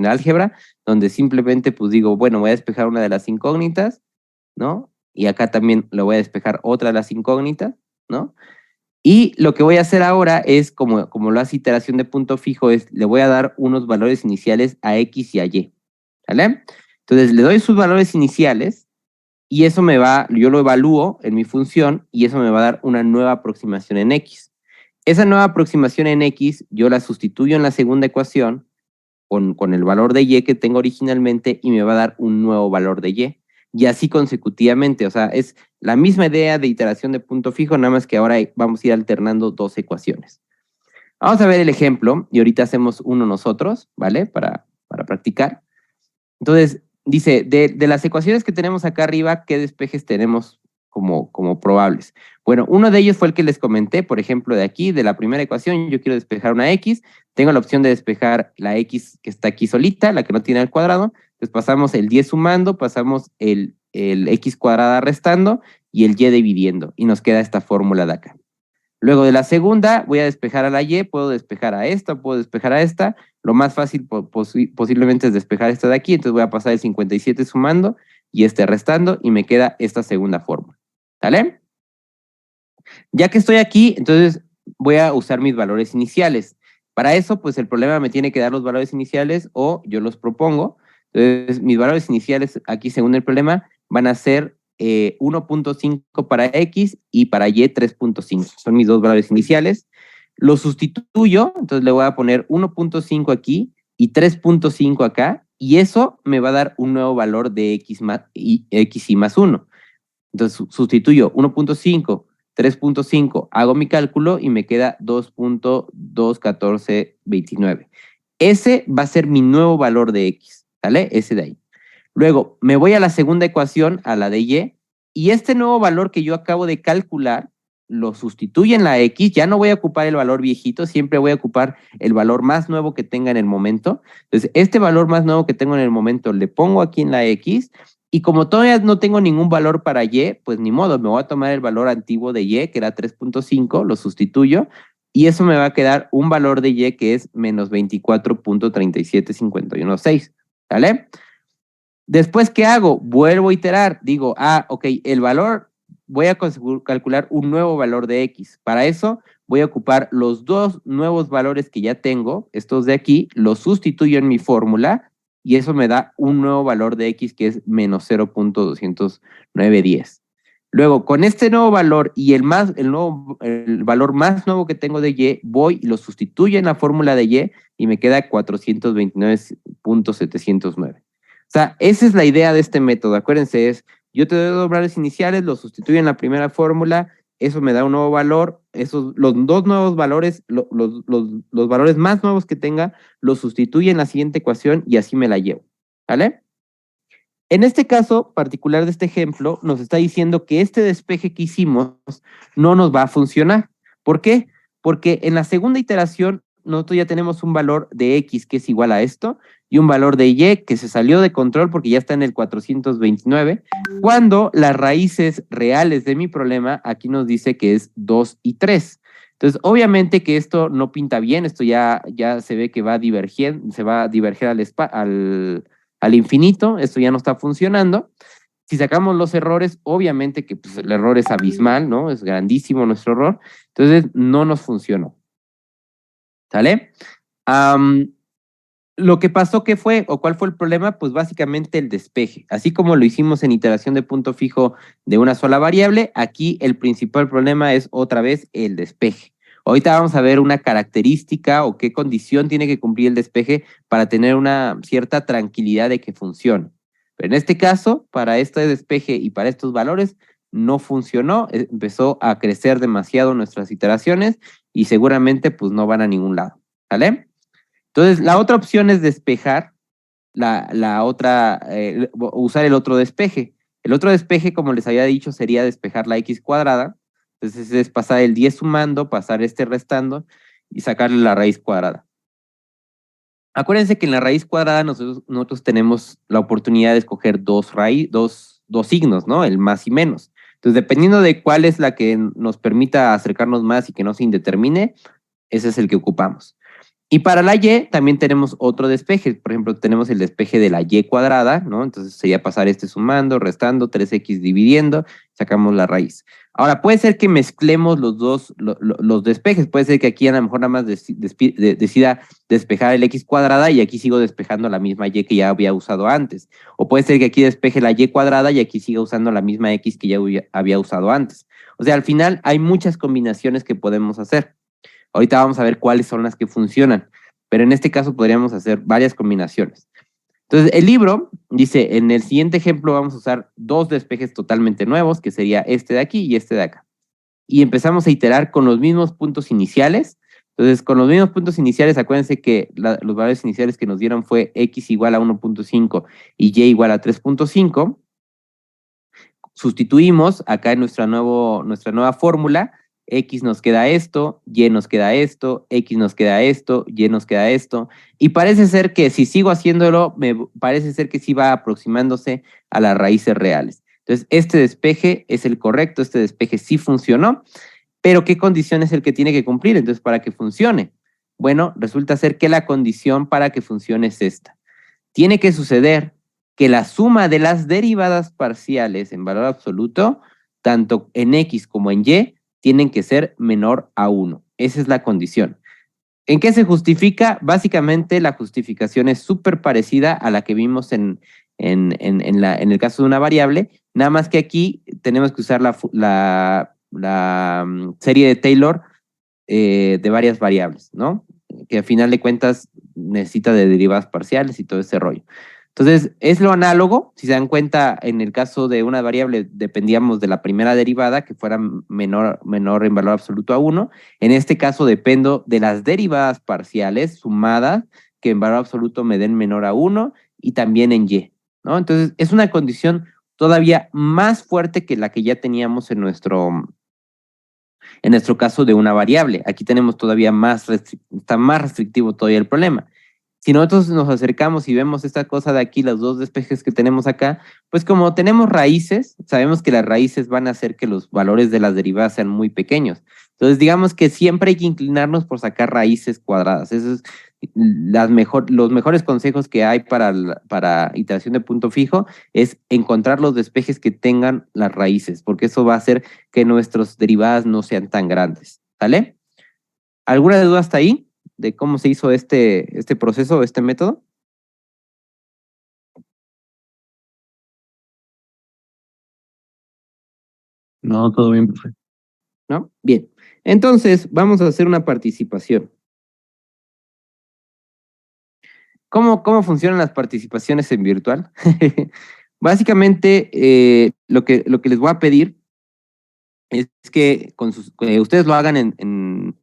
álgebra, donde simplemente pues digo, bueno, voy a despejar una de las incógnitas, ¿no? Y acá también le voy a despejar otra de las incógnitas, ¿no? Y lo que voy a hacer ahora es, como lo hace iteración de punto fijo, es le voy a dar unos valores iniciales a X y a Y, ¿vale? Entonces le doy sus valores iniciales y eso yo lo evalúo en mi función y eso me va a dar una nueva aproximación en X. Esa nueva aproximación en X yo la sustituyo en la segunda ecuación con el valor de Y que tengo originalmente y me va a dar un nuevo valor de Y. Y así consecutivamente, o sea, es la misma idea de iteración de punto fijo, nada más que ahora vamos a ir alternando dos ecuaciones. Vamos a ver el ejemplo y ahorita hacemos uno nosotros, ¿vale? Para practicar. Entonces, dice, de las ecuaciones que tenemos acá arriba, ¿qué despejes tenemos como probables? Bueno, uno de ellos fue el que les comenté, por ejemplo, de aquí, de la primera ecuación, yo quiero despejar una X, tengo la opción de despejar la X que está aquí solita, la que no tiene al cuadrado, entonces pasamos el 10 sumando, pasamos el X cuadrada restando y el Y dividiendo, y nos queda esta fórmula de acá. Luego de la segunda voy a despejar a la Y, puedo despejar a esta, puedo despejar a esta. Lo más fácil posiblemente es despejar esta de aquí, entonces voy a pasar el 57 sumando y este restando y me queda esta segunda fórmula. ¿Sale? Ya que estoy aquí, entonces voy a usar mis valores iniciales. Para eso, pues el problema me tiene que dar los valores iniciales o yo los propongo. Entonces, mis valores iniciales aquí, según el problema, van a ser 1.5 para X y para Y 3.5. Son mis dos valores iniciales. Lo sustituyo, entonces le voy a poner 1.5 aquí y 3.5 acá, y eso me va a dar un nuevo valor de x y más 1. Entonces sustituyo 1.5, 3.5, hago mi cálculo y me queda 2.21429. Ese va a ser mi nuevo valor de x, ¿vale? Ese de ahí. Luego me voy a la segunda ecuación, a la de y este nuevo valor que yo acabo de calcular lo sustituye en la x, ya no voy a ocupar el valor viejito, siempre voy a ocupar el valor más nuevo que tenga en el momento. Entonces, este valor más nuevo que tengo en el momento le pongo aquí en la x, y como todavía no tengo ningún valor para y, pues ni modo, me voy a tomar el valor antiguo de y, que era 3.5, lo sustituyo, y eso me va a quedar un valor de y que es menos 24.37516, ¿vale? Después, ¿qué hago? Vuelvo a iterar, digo, ok, el valor, voy a calcular un nuevo valor de x. Para eso voy a ocupar los dos nuevos valores que ya tengo, estos de aquí, los sustituyo en mi fórmula, y eso me da un nuevo valor de x que es menos 0.20910. Luego, con este nuevo valor y el valor más nuevo que tengo de y, voy y lo sustituyo en la fórmula de y me queda 429.709. O sea, esa es la idea de este método. Acuérdense, yo te doy dos valores iniciales, los sustituyo en la primera fórmula, eso me da un nuevo valor, los dos nuevos valores, los valores más nuevos que tenga, los sustituyo en la siguiente ecuación y así me la llevo, ¿vale? En este caso particular de este ejemplo, nos está diciendo que este despeje que hicimos no nos va a funcionar. ¿Por qué? Porque en la segunda iteración nosotros ya tenemos un valor de x que es igual a esto y un valor de y que se salió de control porque ya está en el 429, cuando las raíces reales de mi problema aquí nos dice que es 2 y 3. Entonces, obviamente que esto no pinta bien, esto ya se ve que va a diverger, se va a diverger al infinito, esto ya no está funcionando. Si sacamos los errores, obviamente que pues, el error es abismal, ¿no? Es grandísimo nuestro error, entonces no nos funcionó. ¿Sale? Lo que pasó, ¿qué fue? ¿O cuál fue el problema? Pues básicamente el despeje. Así como lo hicimos en iteración de punto fijo de una sola variable, aquí el principal problema es otra vez el despeje. Ahorita vamos a ver una característica o qué condición tiene que cumplir el despeje para tener una cierta tranquilidad de que funcione. Pero en este caso, para este despeje y para estos valores, no funcionó, empezó a crecer demasiado nuestras iteraciones y seguramente pues no van a ningún lado, ¿vale? Entonces, la otra opción es despejar usar el otro despeje. El otro despeje, como les había dicho, sería despejar la x cuadrada. Entonces, es pasar el 10 sumando, pasar este restando y sacarle la raíz cuadrada. Acuérdense que en la raíz cuadrada nosotros tenemos la oportunidad de escoger dos signos, ¿no? El más y menos. Entonces, dependiendo de cuál es la que nos permita acercarnos más y que no se indetermine, ese es el que ocupamos. Y para la y también tenemos otro despeje. Por ejemplo, tenemos el despeje de la y cuadrada, ¿no? Entonces sería pasar este sumando, restando, 3x dividiendo, sacamos la raíz. Ahora, puede ser que mezclemos los despejes. Puede ser que aquí a lo mejor nada más decida despejar el x cuadrada y aquí sigo despejando la misma y que ya había usado antes. O puede ser que aquí despeje la y cuadrada y aquí siga usando la misma x que ya había usado antes. O sea, al final hay muchas combinaciones que podemos hacer. Ahorita vamos a ver cuáles son las que funcionan, pero en este caso podríamos hacer varias combinaciones. Entonces, el libro dice, en el siguiente ejemplo vamos a usar dos despejes totalmente nuevos, que sería este de aquí y este de acá. Y empezamos a iterar con los mismos puntos iniciales. Entonces, con los mismos puntos iniciales, acuérdense que los valores iniciales que nos dieron fue x igual a 1.5 y y igual a 3.5. Sustituimos acá en nuestra nueva fórmula. X nos queda esto, Y nos queda esto, X nos queda esto, Y nos queda esto. Y parece ser que si sigo haciéndolo, parece ser que sí va aproximándose a las raíces reales. Entonces, este despeje es el correcto, este despeje sí funcionó, pero ¿qué condición es el que tiene que cumplir? Entonces, para que funcione. Bueno, resulta ser que la condición para que funcione es esta. Tiene que suceder que la suma de las derivadas parciales en valor absoluto, tanto en X como en Y, tienen que ser menor a 1. Esa es la condición. ¿En qué se justifica? Básicamente la justificación es súper parecida a la que vimos en el caso de una variable, nada más que aquí tenemos que usar la serie de Taylor de varias variables, ¿no? Que al final de cuentas necesita de derivadas parciales y todo ese rollo. Entonces, es lo análogo. Si se dan cuenta, en el caso de una variable dependíamos de la primera derivada, que fuera menor en valor absoluto a 1. En este caso dependo de las derivadas parciales sumadas, que en valor absoluto me den menor a 1, y también en y, ¿no? Entonces, es una condición todavía más fuerte que la que ya teníamos en nuestro caso de una variable. Aquí tenemos todavía está más restrictivo todavía el problema. Si nosotros nos acercamos y vemos esta cosa de aquí, los dos despejes que tenemos acá, pues como tenemos raíces, sabemos que las raíces van a hacer que los valores de las derivadas sean muy pequeños. Entonces, digamos que siempre hay que inclinarnos por sacar raíces cuadradas. Esos es los mejores consejos que hay para iteración de punto fijo, es encontrar los despejes que tengan las raíces, porque eso va a hacer que nuestras derivadas no sean tan grandes. ¿Sale? ¿Alguna duda hasta ahí de cómo se hizo este proceso, este método? No, todo bien, profe. ¿No? Bien. Entonces, vamos a hacer una participación. ¿Cómo funcionan las participaciones en virtual? Básicamente, lo que les voy a pedir es que ustedes lo hagan en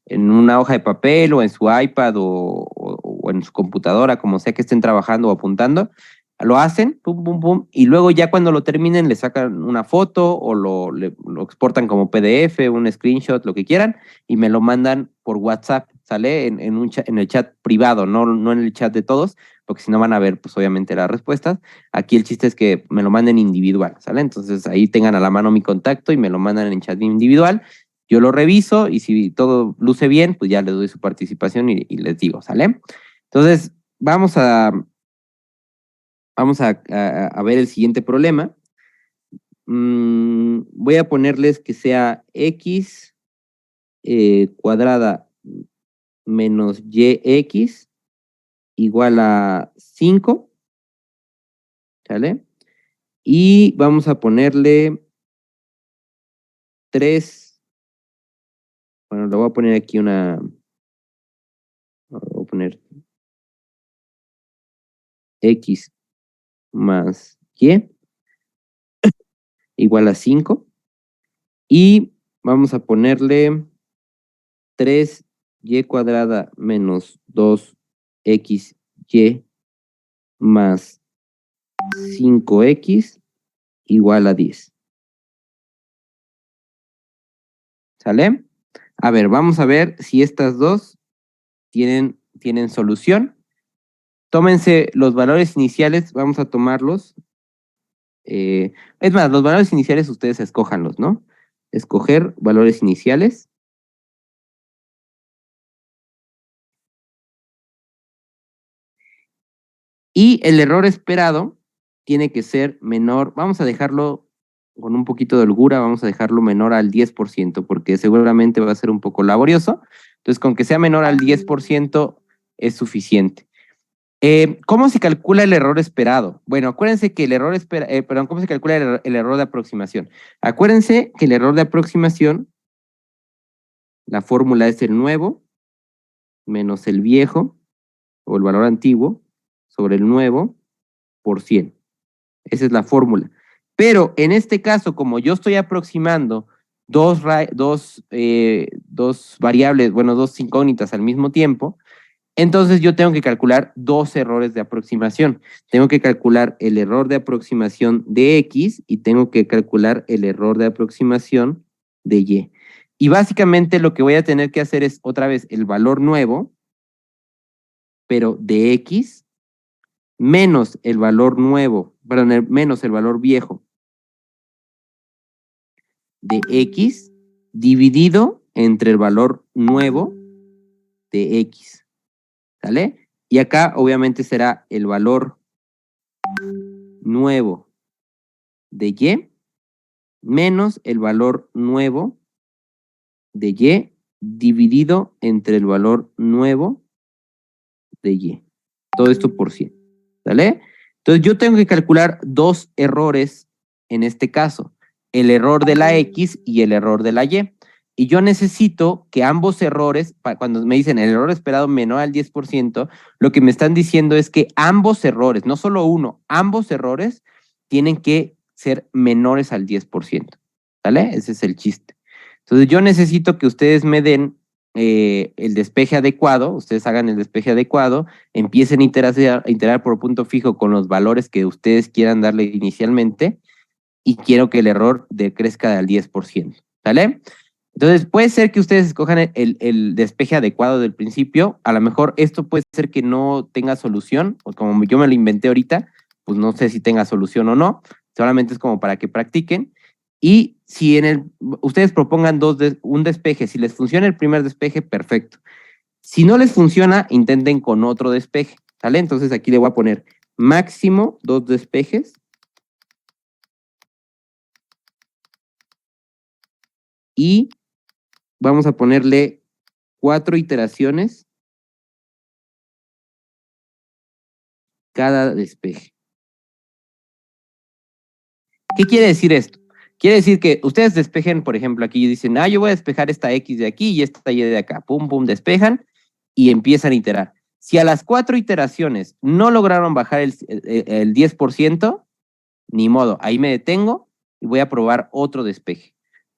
una hoja de papel o en su iPad o en su computadora, como sea que estén trabajando o apuntando. Lo hacen, pum, pum, pum, y luego ya cuando lo terminen le sacan una foto o lo exportan como PDF, un screenshot, lo que quieran, y me lo mandan por WhatsApp, ¿sale? En el chat privado, no en el chat de todos, porque si no van a ver, pues obviamente las respuestas. Aquí el chiste es que me lo manden individual, ¿sale? Entonces ahí tengan a la mano mi contacto y me lo mandan en chat individual. Yo lo reviso y si todo luce bien, pues ya les doy su participación y les digo, ¿sale? Entonces, vamos a ver el siguiente problema. Voy a ponerles que sea x cuadrada menos yx igual a 5, ¿sale? Y vamos a ponerle 3, bueno, le voy a poner aquí voy a poner x más y igual a 5. Y vamos a ponerle 3y cuadrada menos 2xy más 5x igual a 10. ¿Sale? A ver, vamos a ver si estas dos tienen solución. Tómense los valores iniciales, vamos a tomarlos. Es más, los valores iniciales ustedes escójanlos, ¿no? Escoger valores iniciales. Y el error esperado tiene que ser menor. Vamos a dejarlo con un poquito de holgura, vamos a dejarlo menor al 10%, porque seguramente va a ser un poco laborioso. Entonces, con que sea menor al 10% es suficiente. ¿Cómo se calcula el error esperado? Bueno, acuérdense que el error ¿cómo se calcula el error de aproximación? Acuérdense que el error de aproximación, la fórmula es el nuevo menos el viejo, o el valor antiguo, sobre el nuevo por 100. Esa es la fórmula. Pero en este caso, como yo estoy aproximando dos variables, bueno, dos incógnitas al mismo tiempo, entonces yo tengo que calcular dos errores de aproximación. Tengo que calcular el error de aproximación de X y tengo que calcular el error de aproximación de Y. Y básicamente lo que voy a tener que hacer es otra vez el valor nuevo, pero de X, menos el valor nuevo, perdón, menos el valor viejo de X, dividido entre el valor nuevo de X. ¿Sale? Y acá obviamente será el valor nuevo de Y menos el valor nuevo de Y dividido entre el valor nuevo de Y. Todo esto por 100. ¿Sale? Entonces yo tengo que calcular dos errores en este caso. El error de la X y el error de la Y. y yo necesito que ambos errores, cuando me dicen el error esperado menor al 10%, lo que me están diciendo es que ambos errores, no solo uno, ambos errores tienen que ser menores al 10%, ¿vale? Ese es el chiste. Entonces yo necesito que ustedes me den el despeje adecuado, ustedes hagan el despeje adecuado, empiecen a iterar por punto fijo con los valores que ustedes quieran darle inicialmente, y quiero que el error decrezca al 10%, ¿sale? Entonces, puede ser que ustedes escojan el despeje adecuado del principio. A lo mejor esto puede ser que no tenga solución, o como yo me lo inventé ahorita, pues no sé si tenga solución o no. Solamente es como para que practiquen. Y si ustedes propongan un despeje, si les funciona el primer despeje, perfecto. Si no les funciona, intenten con otro despeje, ¿sale? Entonces aquí le voy a poner máximo 2 despejes. Y vamos a ponerle 4 iteraciones cada despeje. ¿Qué quiere decir esto? Quiere decir que ustedes despejen, por ejemplo, aquí dicen, yo voy a despejar esta X de aquí y esta Y de acá. Pum, pum, despejan y empiezan a iterar. Si a las 4 iteraciones no lograron bajar el 10%, ni modo, ahí me detengo y voy a probar otro despeje.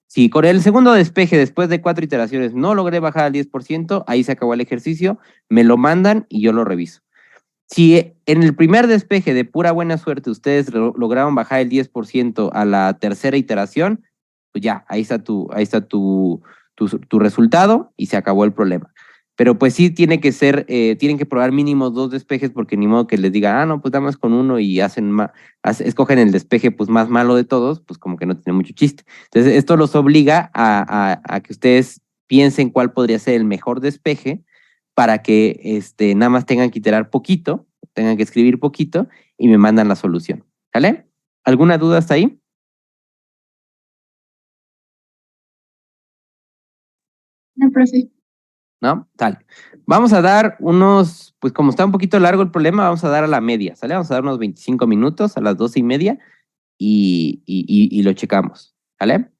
Si con el segundo despeje, después de 4 iteraciones, no logré bajar al 10%, ahí se acabó el ejercicio, me lo mandan y yo lo reviso. Si en el primer despeje de pura buena suerte ustedes lograron bajar el 10% a la tercera iteración, pues ya, ahí está tu resultado y se acabó el problema. Pero pues sí tiene que ser, tienen que probar mínimo 2 despejes, porque ni modo que les diga, no, pues nada más con uno y escogen el despeje pues más malo de todos, pues como que no tiene mucho chiste. Entonces esto los obliga a que ustedes piensen cuál podría ser el mejor despeje, para que nada más tengan que iterar poquito, tengan que escribir poquito y me mandan la solución. ¿Sale? ¿Alguna duda hasta ahí? No, profe. ¿No? Tal. Vamos a dar unos, pues como está un poquito largo el problema, vamos a dar a la media, ¿sale? Vamos a dar unos 25 minutos a las 12:30 y lo checamos, ¿sale?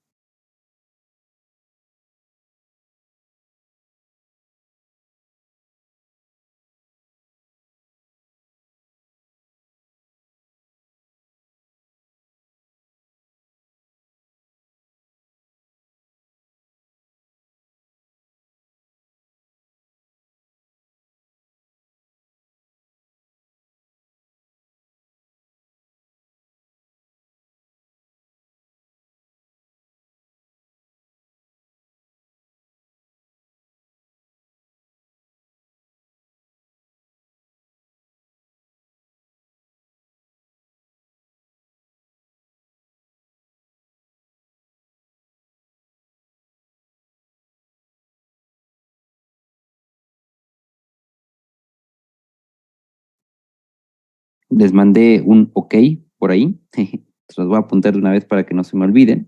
Les mandé un OK por ahí. Se los voy a apuntar de una vez para que no se me olviden.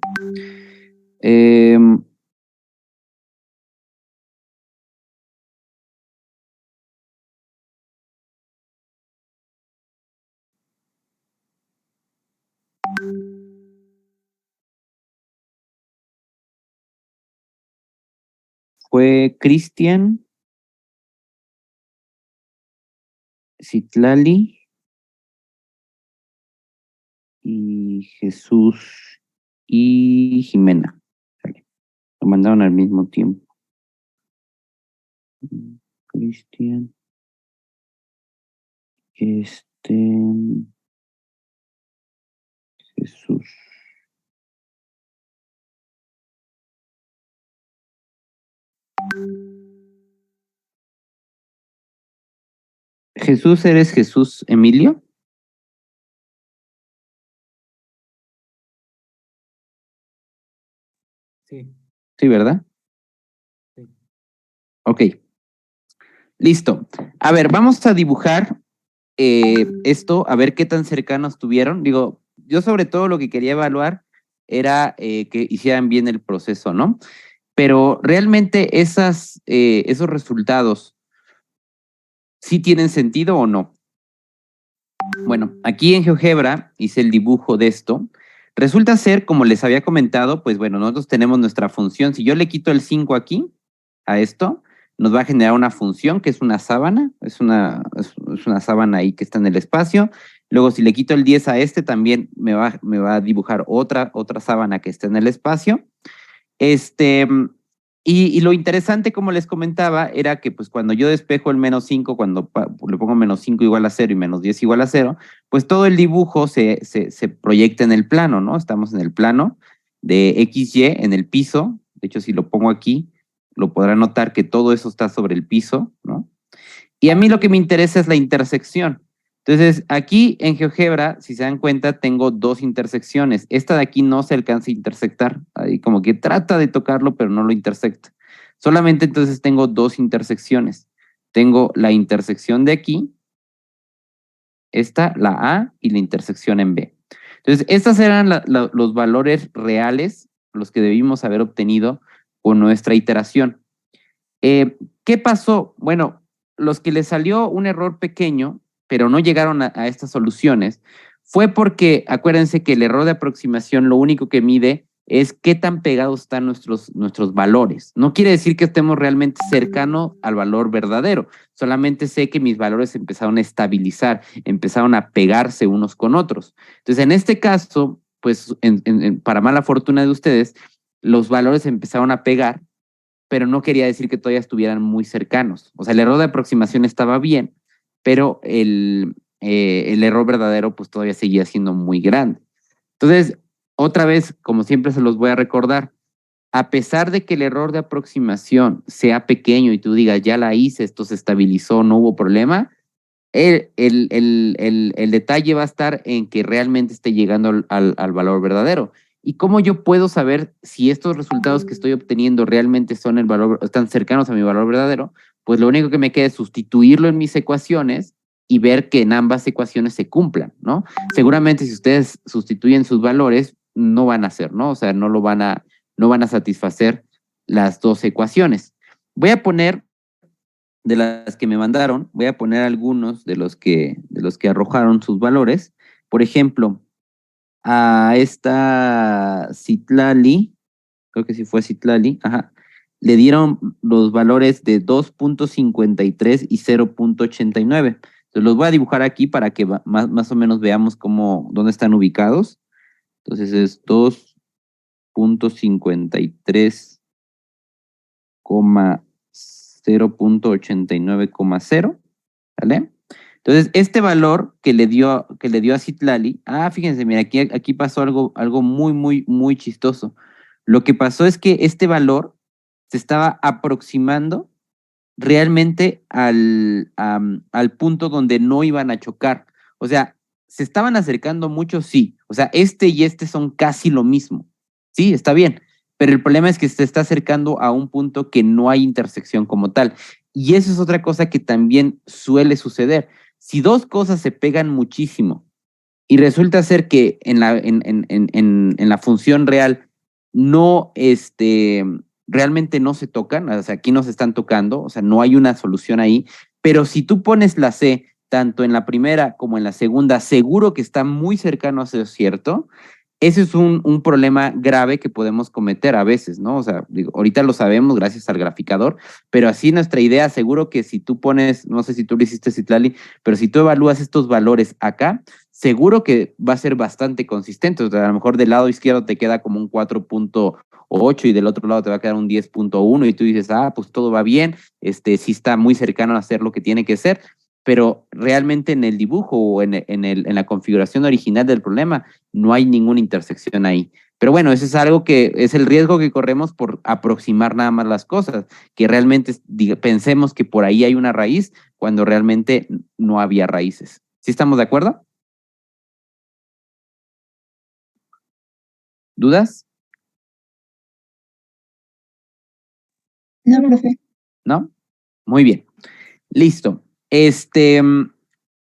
Fue Cristian, Citlali y Jesús y Jimena. Vale. Lo mandaron al mismo tiempo. Cristian. Jesús. Jesús, ¿eres Jesús Emilio? Sí. Sí, ¿verdad? Sí. Ok. Listo. A ver, vamos a dibujar esto, a ver qué tan cercanos estuvieron. Digo, yo sobre todo lo que quería evaluar era que hicieran bien el proceso, ¿no? Pero realmente esos resultados, ¿sí tienen sentido o no? Bueno, aquí en GeoGebra hice el dibujo de esto, Resulta ser, como les había comentado, pues bueno, nosotros tenemos nuestra función. Si yo le quito el 5 aquí, a esto, nos va a generar una función que es una sábana, es una sábana ahí que está en el espacio. Luego, si le quito el 10 a este, también me va a dibujar otra sábana que está en el espacio. Y lo interesante, como les comentaba, era que pues cuando yo despejo el -5, cuando le pongo -5 igual a 0 y -10 igual a 0, pues todo el dibujo se proyecta en el plano, ¿no? Estamos en el plano de XY, en el piso. De hecho, si lo pongo aquí, lo podrán notar que todo eso está sobre el piso, ¿no? Y a mí lo que me interesa es la intersección. Entonces, aquí en GeoGebra, si se dan cuenta, tengo dos intersecciones. Esta de aquí no se alcanza a intersectar. Ahí como que trata de tocarlo, pero no lo intersecta. Solamente entonces tengo dos intersecciones. Tengo la intersección de aquí, esta, la A, y la intersección en B. Entonces, estos eran los valores reales, los que debimos haber obtenido con nuestra iteración. ¿Qué pasó? Bueno, los que les salió un error pequeño, pero no llegaron a estas soluciones, fue porque, acuérdense que el error de aproximación lo único que mide es qué tan pegados están nuestros valores. No quiere decir que estemos realmente cercanos al valor verdadero, solamente sé que mis valores empezaron a estabilizar, empezaron a pegarse unos con otros. Entonces, en este caso, pues, para mala fortuna de ustedes, los valores empezaron a pegar, pero no quería decir que todavía estuvieran muy cercanos. O sea, el error de aproximación estaba bien, pero el error verdadero pues todavía seguía siendo muy grande. Entonces, otra vez, como siempre se los voy a recordar, a pesar de que el error de aproximación sea pequeño y tú digas, ya la hice, esto se estabilizó, no hubo problema, el detalle va a estar en que realmente esté llegando al valor verdadero. ¿Y cómo yo puedo saber si estos resultados que estoy obteniendo realmente son el valor, están cercanos a mi valor verdadero? Pues lo único que me queda es sustituirlo en mis ecuaciones y ver que en ambas ecuaciones se cumplan, ¿no? Seguramente si ustedes sustituyen sus valores, no van a hacer, ¿no? O sea, no van a satisfacer las dos ecuaciones. Voy a poner de las que me mandaron, voy a poner algunos de los que arrojaron sus valores. Por ejemplo, a esta Citlali, creo que sí fue Citlali, ajá, le dieron los valores de 2.53 y 0.89. Entonces los voy a dibujar aquí para que más o menos veamos dónde están ubicados. Entonces es 2.53, 0.89,0, ¿vale? Entonces, este valor que le dio a Citlali, fíjense, mira, aquí pasó algo muy, muy, muy chistoso. Lo que pasó es que este valor se estaba aproximando realmente al punto donde no iban a chocar. O sea, se estaban acercando mucho, sí. O sea, este y este son casi lo mismo. Sí, está bien. Pero el problema es que se está acercando a un punto que no hay intersección como tal. Y eso es otra cosa que también suele suceder. Si dos cosas se pegan muchísimo y resulta ser que en la función real no, realmente no se tocan, o sea, aquí no se están tocando, o sea, no hay una solución ahí, pero si tú pones la C tanto en la primera como en la segunda, seguro que está muy cercano a ser cierto. Ese es un problema grave que podemos cometer a veces, ¿no? O sea, digo, ahorita lo sabemos gracias al graficador, pero así nuestra idea, seguro que si tú pones, no sé si tú lo hiciste, Citlali, pero si tú evalúas estos valores acá, seguro que va a ser bastante consistente. O sea, a lo mejor del lado izquierdo te queda como un 4.8 y del otro lado te va a quedar un 10.1 y tú dices, pues todo va bien, sí está muy cercano a hacer lo que tiene que ser, pero realmente en el dibujo o en la configuración original del problema no hay ninguna intersección ahí. Pero bueno, eso es algo que es el riesgo que corremos por aproximar nada más las cosas, que realmente pensemos que por ahí hay una raíz cuando realmente no había raíces. ¿Sí estamos de acuerdo? ¿Dudas? No, profe. ¿No? Muy bien. Listo.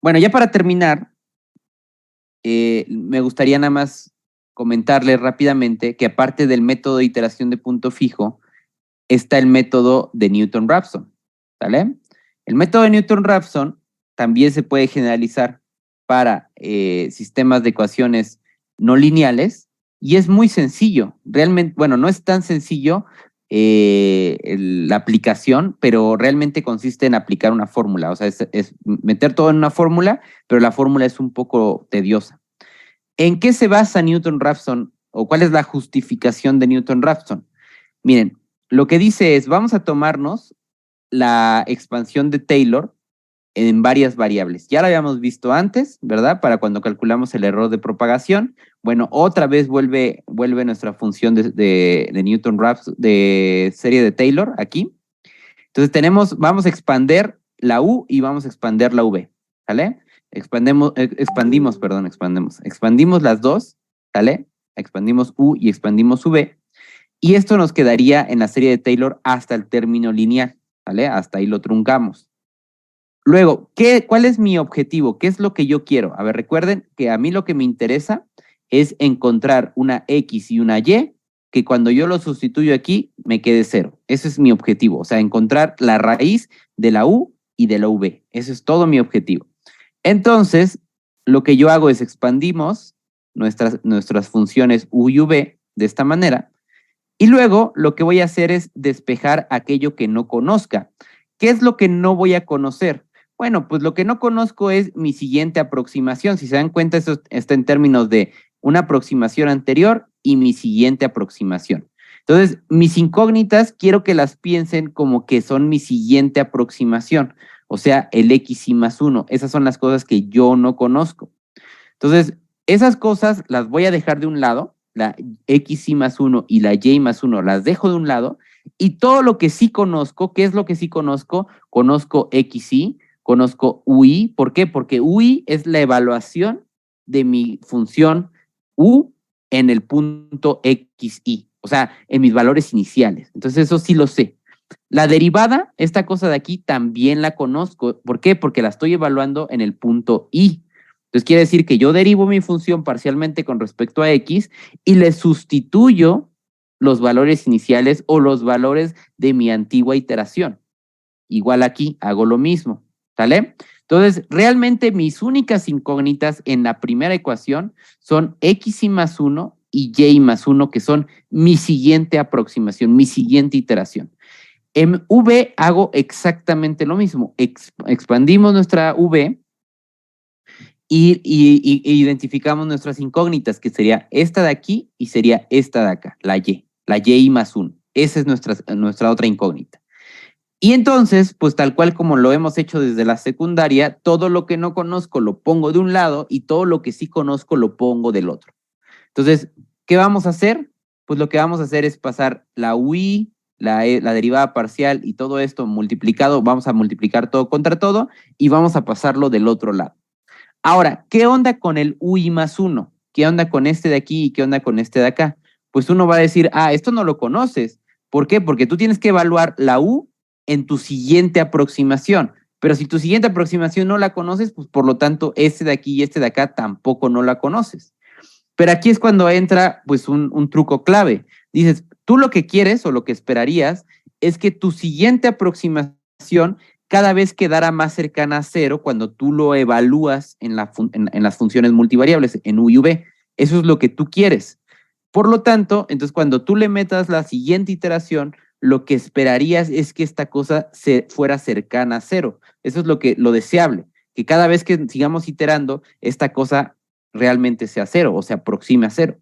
Bueno, ya para terminar, me gustaría nada más comentarles rápidamente que aparte del método de iteración de punto fijo, está el método de Newton-Raphson, ¿vale? El método de Newton-Raphson también se puede generalizar para sistemas de ecuaciones no lineales y es muy sencillo. Realmente, bueno, no es tan sencillo la aplicación, pero realmente consiste en aplicar una fórmula. O sea, es meter todo en una fórmula, pero la fórmula es un poco tediosa. ¿En qué se basa Newton-Raphson o cuál es la justificación de Newton-Raphson? Miren, lo que dice es, vamos a tomarnos la expansión de Taylor en varias variables. Ya la habíamos visto antes, ¿verdad? Para cuando calculamos el error de propagación. Bueno, otra vez vuelve nuestra función de Newton-Raphson, de serie de Taylor, aquí. Entonces vamos a expander la U y vamos a expander la V, ¿sale? Expandimos las dos, ¿sale? Expandimos U y expandimos V. Y esto nos quedaría en la serie de Taylor hasta el término lineal, ¿vale? Hasta ahí lo truncamos. Luego, ¿cuál es mi objetivo? ¿Qué es lo que yo quiero? A ver, recuerden que a mí lo que me interesa es encontrar una X y una Y que cuando yo lo sustituyo aquí me quede 0. Ese es mi objetivo, o sea, encontrar la raíz de la U y de la V. Ese es todo mi objetivo. Entonces, lo que yo hago es expandimos nuestras funciones U y V de esta manera. Y luego lo que voy a hacer es despejar aquello que no conozca. ¿Qué es lo que no voy a conocer? Bueno, pues lo que no conozco es mi siguiente aproximación. Si se dan cuenta, eso está en términos de una aproximación anterior y mi siguiente aproximación. Entonces, mis incógnitas quiero que las piensen como que son mi siguiente aproximación. O sea, el X y más 1. Esas son las cosas que yo no conozco. Entonces, esas cosas las voy a dejar de un lado, la X y más 1 y la Y más 1 las dejo de un lado, y todo lo que sí conozco, ¿qué es lo que sí conozco? Conozco XY, conozco UI. ¿Por qué? Porque UI es la evaluación de mi función U en el punto XY, o sea, en mis valores iniciales. Entonces, eso sí lo sé. La derivada, esta cosa de aquí, también la conozco. ¿Por qué? Porque la estoy evaluando en el punto Y. Entonces quiere decir que yo derivo mi función parcialmente con respecto a X y le sustituyo los valores iniciales o los valores de mi antigua iteración. Igual aquí hago lo mismo, ¿sale? Entonces, realmente mis únicas incógnitas en la primera ecuación son X y más 1 y Y más 1, que son mi siguiente aproximación, mi siguiente iteración. En V hago exactamente lo mismo. Expandimos nuestra V y identificamos nuestras incógnitas, que sería esta de aquí y sería esta de acá, la Y más 1. Esa es nuestra otra incógnita. Y entonces, pues tal cual como lo hemos hecho desde la secundaria, todo lo que no conozco lo pongo de un lado y todo lo que sí conozco lo pongo del otro. Entonces, ¿qué vamos a hacer? Pues lo que vamos a hacer es pasar la UI, la derivada parcial y todo esto multiplicado, vamos a multiplicar todo contra todo y vamos a pasarlo del otro lado. Ahora, ¿qué onda con el UI más 1? ¿Qué onda con este de aquí y qué onda con este de acá? Pues uno va a decir, esto no lo conoces. ¿Por qué? Porque tú tienes que evaluar la U en tu siguiente aproximación. Pero si tu siguiente aproximación no la conoces, pues por lo tanto, este de aquí y este de acá tampoco no la conoces. Pero aquí es cuando entra pues un truco clave. Dices, tú lo que quieres o lo que esperarías es que tu siguiente aproximación cada vez quedara más cercana a 0 cuando tú lo evalúas en las funciones multivariables, en U y V. Eso es lo que tú quieres. Por lo tanto, entonces cuando tú le metas la siguiente iteración, lo que esperarías es que esta cosa fuera cercana a 0. Eso es lo deseable, que cada vez que sigamos iterando, esta cosa realmente sea 0 o se aproxime a 0.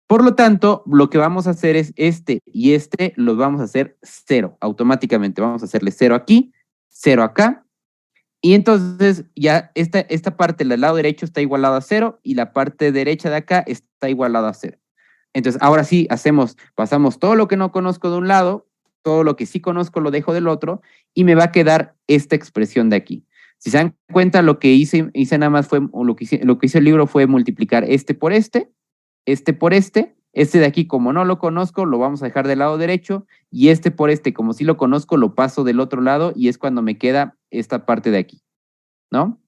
Por lo tanto, lo que vamos a hacer es este y este los vamos a hacer 0 automáticamente. Vamos a hacerle 0 aquí, 0 acá. Y entonces ya esta parte del lado derecho está igualado a 0 y la parte derecha de acá está igualado a 0. Entonces, ahora sí pasamos todo lo que no conozco de un lado, todo lo que sí conozco lo dejo del otro y me va a quedar esta expresión de aquí. Si se dan cuenta, lo que hice nada más fue, o lo que hice el libro fue multiplicar este por este de aquí como no lo conozco, lo vamos a dejar del lado derecho, y este por este, como sí lo conozco, lo paso del otro lado, y es cuando me queda esta parte de aquí, ¿no?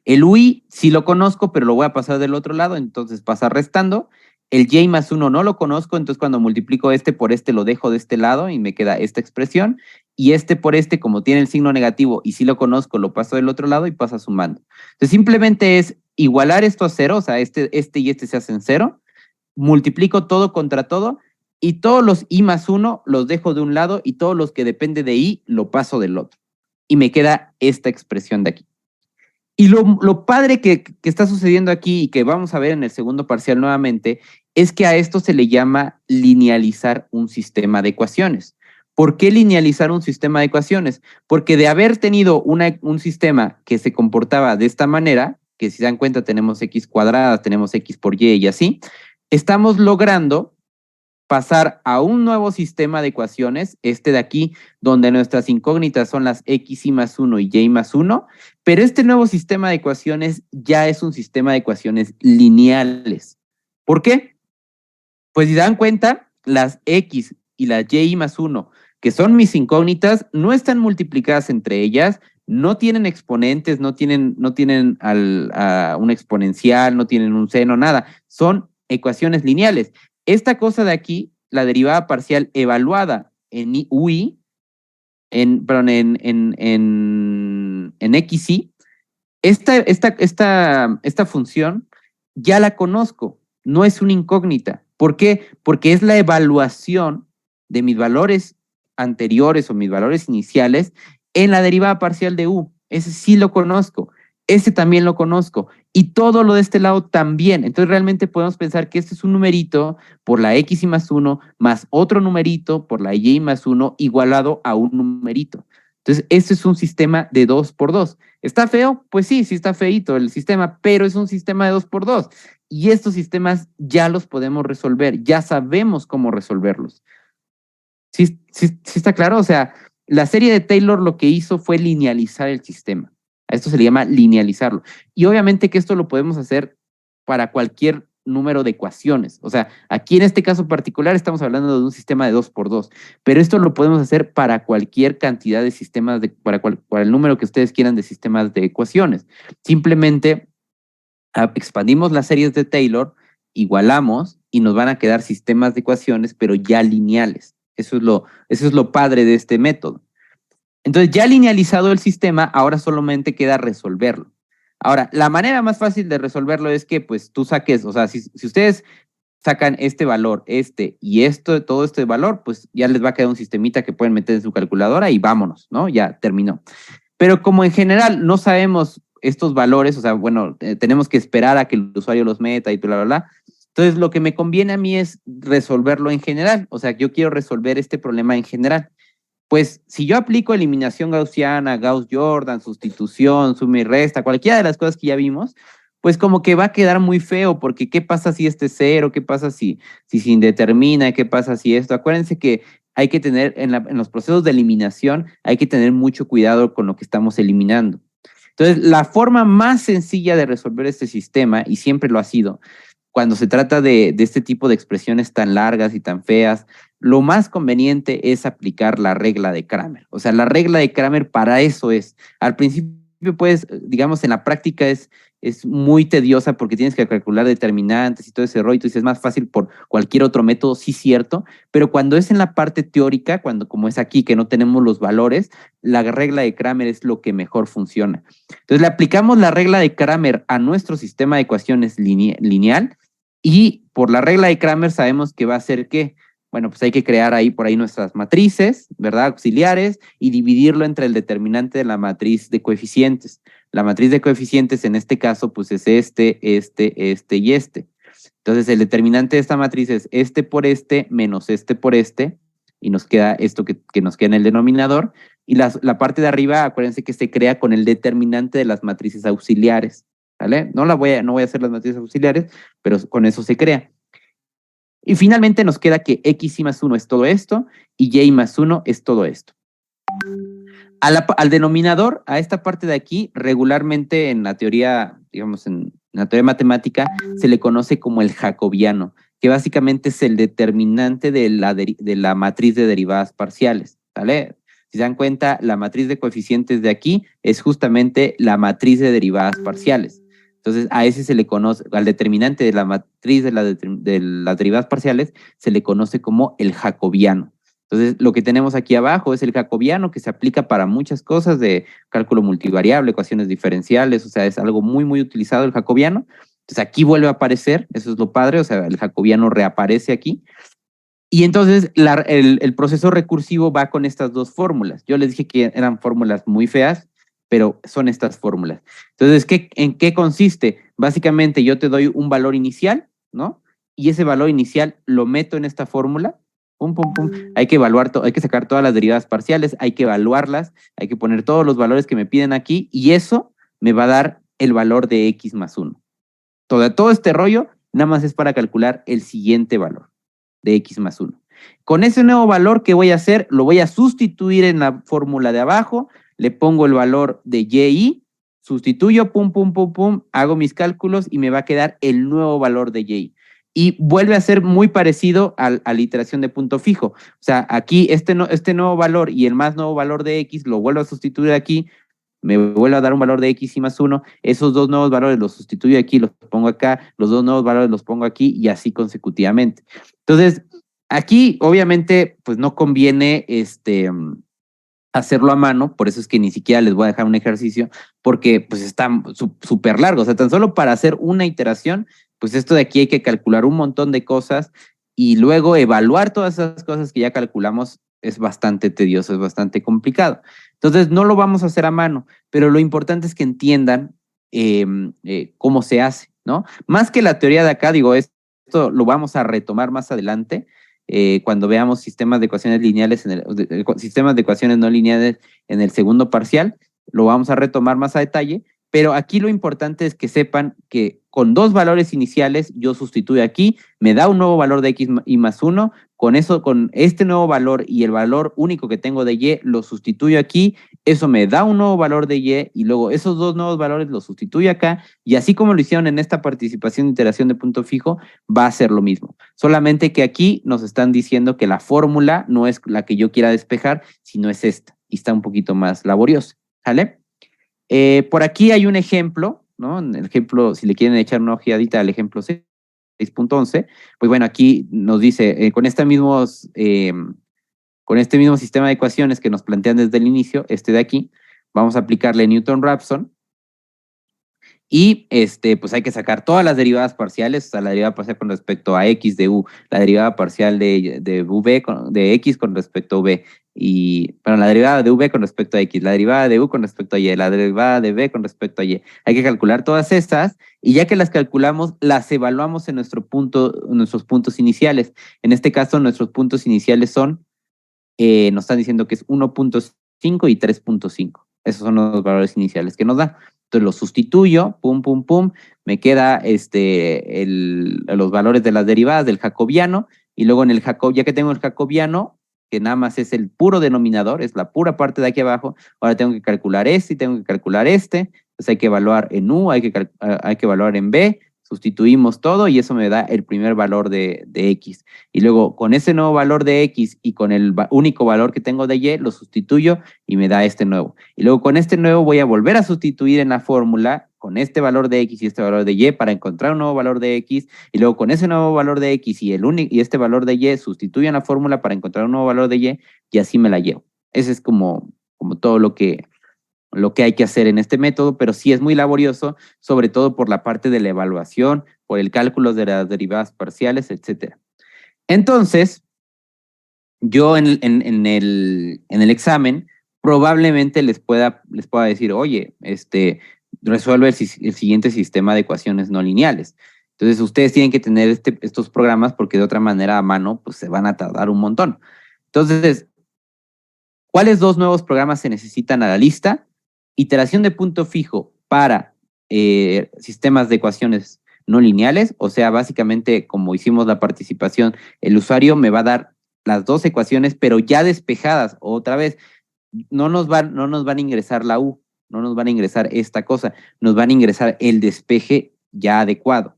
El UI sí lo conozco, pero lo voy a pasar del otro lado, entonces pasa restando. El Y más 1 no lo conozco, entonces cuando multiplico este por este lo dejo de este lado y me queda esta expresión. Y este por este, como tiene el signo negativo y sí lo conozco, lo paso del otro lado y pasa sumando. Entonces simplemente es igualar esto a 0, o sea, este y este se hacen 0. multiplico todo contra todo y todos los i más 1 los dejo de un lado y todos los que depende de i lo paso del otro. Y me queda esta expresión de aquí. Y lo padre que está sucediendo aquí y que vamos a ver en el segundo parcial nuevamente es que a esto se le llama linealizar un sistema de ecuaciones. ¿Por qué linealizar un sistema de ecuaciones? Porque de haber tenido un sistema que se comportaba de esta manera, que si se dan cuenta tenemos x cuadradas, tenemos x por y así, estamos logrando pasar a un nuevo sistema de ecuaciones, este de aquí, donde nuestras incógnitas son las xy más 1 y y más 1, pero este nuevo sistema de ecuaciones ya es un sistema de ecuaciones lineales. ¿Por qué? Pues si se dan cuenta, las x y las y más 1, que son mis incógnitas, no están multiplicadas entre ellas, no tienen exponentes, no tienen un exponencial, no tienen un seno, nada. Son ecuaciones lineales. Esta cosa de aquí, la derivada parcial evaluada en UI, en XY, esta función ya la conozco, no es una incógnita. ¿Por qué? Porque es la evaluación de mis valores anteriores o mis valores iniciales en la derivada parcial de U. Ese sí lo conozco. Ese también lo conozco. Y todo lo de este lado también. Entonces realmente podemos pensar que este es un numerito por la x más 1 más otro numerito por la y más 1 igualado a un numerito. Entonces este es un sistema de 2 por 2. ¿Está feo? Pues sí, sí está feíto el sistema, pero es un sistema de 2 por 2. Y estos sistemas ya los podemos resolver, ya sabemos cómo resolverlos. ¿Sí está claro? O sea, la serie de Taylor lo que hizo fue linealizar el sistema. A esto se le llama linealizarlo. Y obviamente que esto lo podemos hacer para cualquier número de ecuaciones. O sea, aquí en este caso particular estamos hablando de un sistema de 2 por 2, pero esto lo podemos hacer para cualquier cantidad de sistemas, para el número que ustedes quieran de sistemas de ecuaciones. Simplemente expandimos las series de Taylor, igualamos y nos van a quedar sistemas de ecuaciones, pero ya lineales. Eso es lo padre de este método. Entonces, ya linealizado el sistema, ahora solamente queda resolverlo. Ahora, la manera más fácil de resolverlo es que, pues, tú saques, o sea, si ustedes sacan este valor, y todo este valor, pues ya les va a quedar un sistemita que pueden meter en su calculadora y vámonos, ¿no? Ya terminó. Pero como en general no sabemos estos valores, o sea, bueno, tenemos que esperar a que el usuario los meta y bla, bla, bla. Entonces, lo que me conviene a mí es resolverlo en general. O sea, yo quiero resolver este problema en general. Pues si yo aplico eliminación gaussiana, Gauss-Jordan, sustitución, suma y resta, cualquiera de las cosas que ya vimos, pues como que va a quedar muy feo, porque ¿qué pasa si este es cero? ¿Qué pasa si se indetermina? ¿Qué pasa si esto? Acuérdense que hay que tener, en los procesos de eliminación, hay que tener mucho cuidado con lo que estamos eliminando. Entonces, la forma más sencilla de resolver este sistema, y siempre lo ha sido, cuando se trata de este tipo de expresiones tan largas y tan feas, lo más conveniente es aplicar la regla de Cramer. O sea, la regla de Cramer para eso es. Al principio, pues, digamos, en la práctica es muy tediosa porque tienes que calcular determinantes y todo ese rollo. Entonces es más fácil por cualquier otro método, sí cierto, pero cuando es en la parte teórica, cuando como es aquí que no tenemos los valores, la regla de Cramer es lo que mejor funciona. Entonces le aplicamos la regla de Cramer a nuestro sistema de ecuaciones lineal y por la regla de Cramer sabemos que va a ser ¿qué? Bueno, pues hay que crear por ahí nuestras matrices, ¿verdad? Auxiliares y dividirlo entre el determinante de la matriz de coeficientes. La matriz de coeficientes en este caso, pues es este y este. Entonces, el determinante de esta matriz es este por este menos este por este y nos queda esto que nos queda en el denominador. Y la parte de arriba, acuérdense que se crea con el determinante de las matrices auxiliares, ¿vale? No voy a hacer las matrices auxiliares, pero con eso se crea. Y finalmente nos queda que xy más 1 es todo esto y y más 1 es todo esto. Al denominador, a esta parte de aquí, regularmente en la teoría, digamos, en la teoría matemática, se le conoce como el jacobiano, que básicamente es el determinante de la matriz de derivadas parciales, ¿vale? Si se dan cuenta, la matriz de coeficientes de aquí es justamente la matriz de derivadas parciales. Entonces, a ese se le conoce, al determinante de la matriz de las derivadas parciales, se le conoce como el jacobiano. Entonces, lo que tenemos aquí abajo es el jacobiano, que se aplica para muchas cosas de cálculo multivariable, ecuaciones diferenciales, o sea, es algo muy, muy utilizado el jacobiano. Entonces aquí vuelve a aparecer, eso es lo padre, o sea, el jacobiano reaparece aquí. Y entonces el proceso recursivo va con estas dos fórmulas. Yo les dije que eran fórmulas muy feas, pero son estas fórmulas. Entonces, ¿en qué consiste? Básicamente yo te doy un valor inicial, ¿no? Y ese valor inicial lo meto en esta fórmula. Pum, pum, pum. Hay que evaluar, hay que sacar todas las derivadas parciales, hay que evaluarlas, hay que poner todos los valores que me piden aquí y eso me va a dar el valor de x más 1. Todo este rollo nada más es para calcular el siguiente valor de x más 1. Con ese nuevo valor, ¿qué voy a hacer? Lo voy a sustituir en la fórmula de abajo, le pongo el valor de y, sustituyo, pum, pum, pum, pum, hago mis cálculos y me va a quedar el nuevo valor de y. Y vuelve a ser muy parecido a la iteración de punto fijo. O sea, aquí este nuevo valor y el más nuevo valor de x lo vuelvo a sustituir aquí, me vuelve a dar un valor de x y más 1, esos dos nuevos valores los sustituyo aquí, los pongo acá, los dos nuevos valores los pongo aquí y así consecutivamente. Entonces, aquí obviamente pues no conviene hacerlo a mano, por eso es que ni siquiera les voy a dejar un ejercicio, porque pues está súper largo, o sea, tan solo para hacer una iteración, pues esto de aquí hay que calcular un montón de cosas y luego evaluar todas esas cosas que ya calculamos es bastante tedioso, es bastante complicado. Entonces, no lo vamos a hacer a mano, pero lo importante es que entiendan cómo se hace, ¿no? Más que la teoría de acá, digo, esto lo vamos a retomar más adelante, cuando veamos sistemas de ecuaciones lineales, sistemas de ecuaciones no lineales en el segundo parcial, lo vamos a retomar más a detalle, pero aquí lo importante es que sepan que con dos valores iniciales yo sustituyo aquí, me da un nuevo valor de x y más 1, con este nuevo valor y el valor único que tengo de y, lo sustituyo aquí, eso me da un nuevo valor de y luego esos dos nuevos valores los sustituyo acá y así como lo hicieron en esta participación de iteración de punto fijo, va a ser lo mismo. Solamente que aquí nos están diciendo que la fórmula no es la que yo quiera despejar, sino es esta y está un poquito más laboriosa, ¿sale? Por aquí hay un ejemplo, ¿no? El ejemplo, si le quieren echar una ojeadita al ejemplo 6.11, pues bueno, aquí nos dice, con este mismo sistema de ecuaciones que nos plantean desde el inicio, de aquí, vamos a aplicarle Newton-Raphson y pues hay que sacar todas las derivadas parciales, o sea, la derivada parcial con respecto a x de u, la derivada parcial de v de x con respecto a v, la derivada de v con respecto a x, la derivada de u con respecto a y, la derivada de v con respecto a y. Hay que calcular todas estas y ya que las calculamos, las evaluamos en nuestros puntos iniciales. En este caso, nuestros puntos iniciales son, nos están diciendo que es 1.5 y 3.5. Esos son los valores iniciales que nos da. Entonces lo sustituyo, pum, pum, pum, me queda los valores de las derivadas del jacobiano y luego ya que tengo el jacobiano, que nada más es el puro denominador, es la pura parte de aquí abajo, ahora tengo que calcular y tengo que calcular entonces hay que evaluar en u, hay que evaluar en b, sustituimos todo y eso me da el primer valor de x. Y luego con ese nuevo valor de x y con el único valor que tengo de y, lo sustituyo y me da este nuevo. Y luego con este nuevo voy a volver a sustituir en la fórmula con este valor de x y este valor de y para encontrar un nuevo valor de x. Y luego con ese nuevo valor de x y este valor de y, sustituyo en la fórmula para encontrar un nuevo valor de y así me la llevo. Ese es como todo lo que hay que hacer en este método, pero sí es muy laborioso, sobre todo por la parte de la evaluación, por el cálculo de las derivadas parciales, etc. Entonces, yo en el examen probablemente les pueda decir, oye, resuelve el siguiente sistema de ecuaciones no lineales. Entonces, ustedes tienen que tener estos programas porque de otra manera a mano pues se van a tardar un montón. Entonces, ¿cuáles dos nuevos programas se necesitan a la lista? Iteración de punto fijo para sistemas de ecuaciones no lineales, o sea, básicamente como hicimos la participación, el usuario me va a dar las dos ecuaciones, pero ya despejadas. Otra vez, no nos van a ingresar la U, no nos van a ingresar esta cosa, nos van a ingresar el despeje ya adecuado,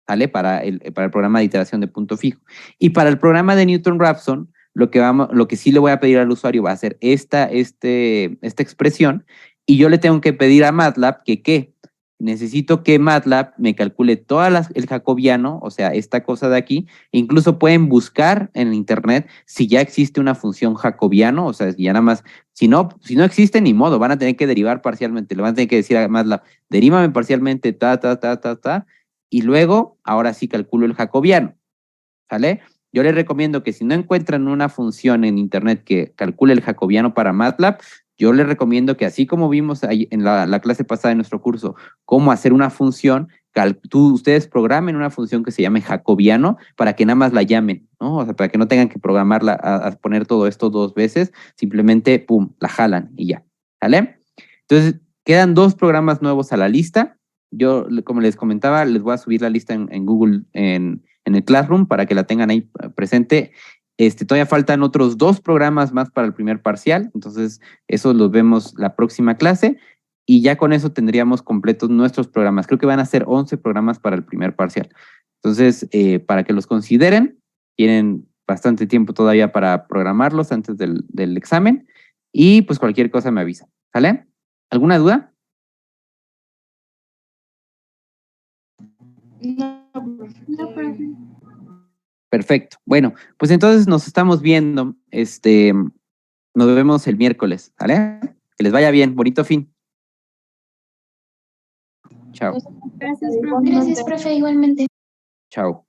¿sale? Para el programa de iteración de punto fijo. Y para el programa de Newton-Raphson, lo que sí le voy a pedir al usuario va a ser esta expresión, y yo le tengo que pedir a MATLAB que necesito que MATLAB me calcule el jacobiano, o sea, esta cosa de aquí. Incluso pueden buscar en internet si ya existe una función jacobiano, o sea, ya nada más, si no existe, ni modo, van a tener que derivar parcialmente, le van a tener que decir a MATLAB, derímame parcialmente, y luego, ahora sí calculo el jacobiano, ¿sale? Yo les recomiendo que si no encuentran una función en internet que calcule el jacobiano para MATLAB, yo les recomiendo que así como vimos ahí en la clase pasada de nuestro curso, cómo hacer una función, ustedes programen una función que se llame jacobiano para que nada más la llamen, ¿no? O sea, para que no tengan que programarla, a poner todo esto 2 veces, simplemente, pum, la jalan y ya, ¿sale? Entonces, quedan 2 programas nuevos a la lista. Yo, como les comentaba, les voy a subir la lista en Google, en el Classroom, para que la tengan ahí presente. Todavía faltan otros 2 programas más para el primer parcial, entonces esos los vemos la próxima clase y ya con eso tendríamos completos nuestros programas. Creo que van a ser 11 programas para el primer parcial. Entonces, para que los consideren, tienen bastante tiempo todavía para programarlos antes del examen y pues cualquier cosa me avisa, ¿sale? ¿Alguna duda? No, profe. Perfecto. Bueno, pues entonces nos estamos viendo. Nos vemos el miércoles, ¿vale? Que les vaya bien. Bonito fin. Chao. Gracias, profe. Gracias, profe, igualmente. Chao.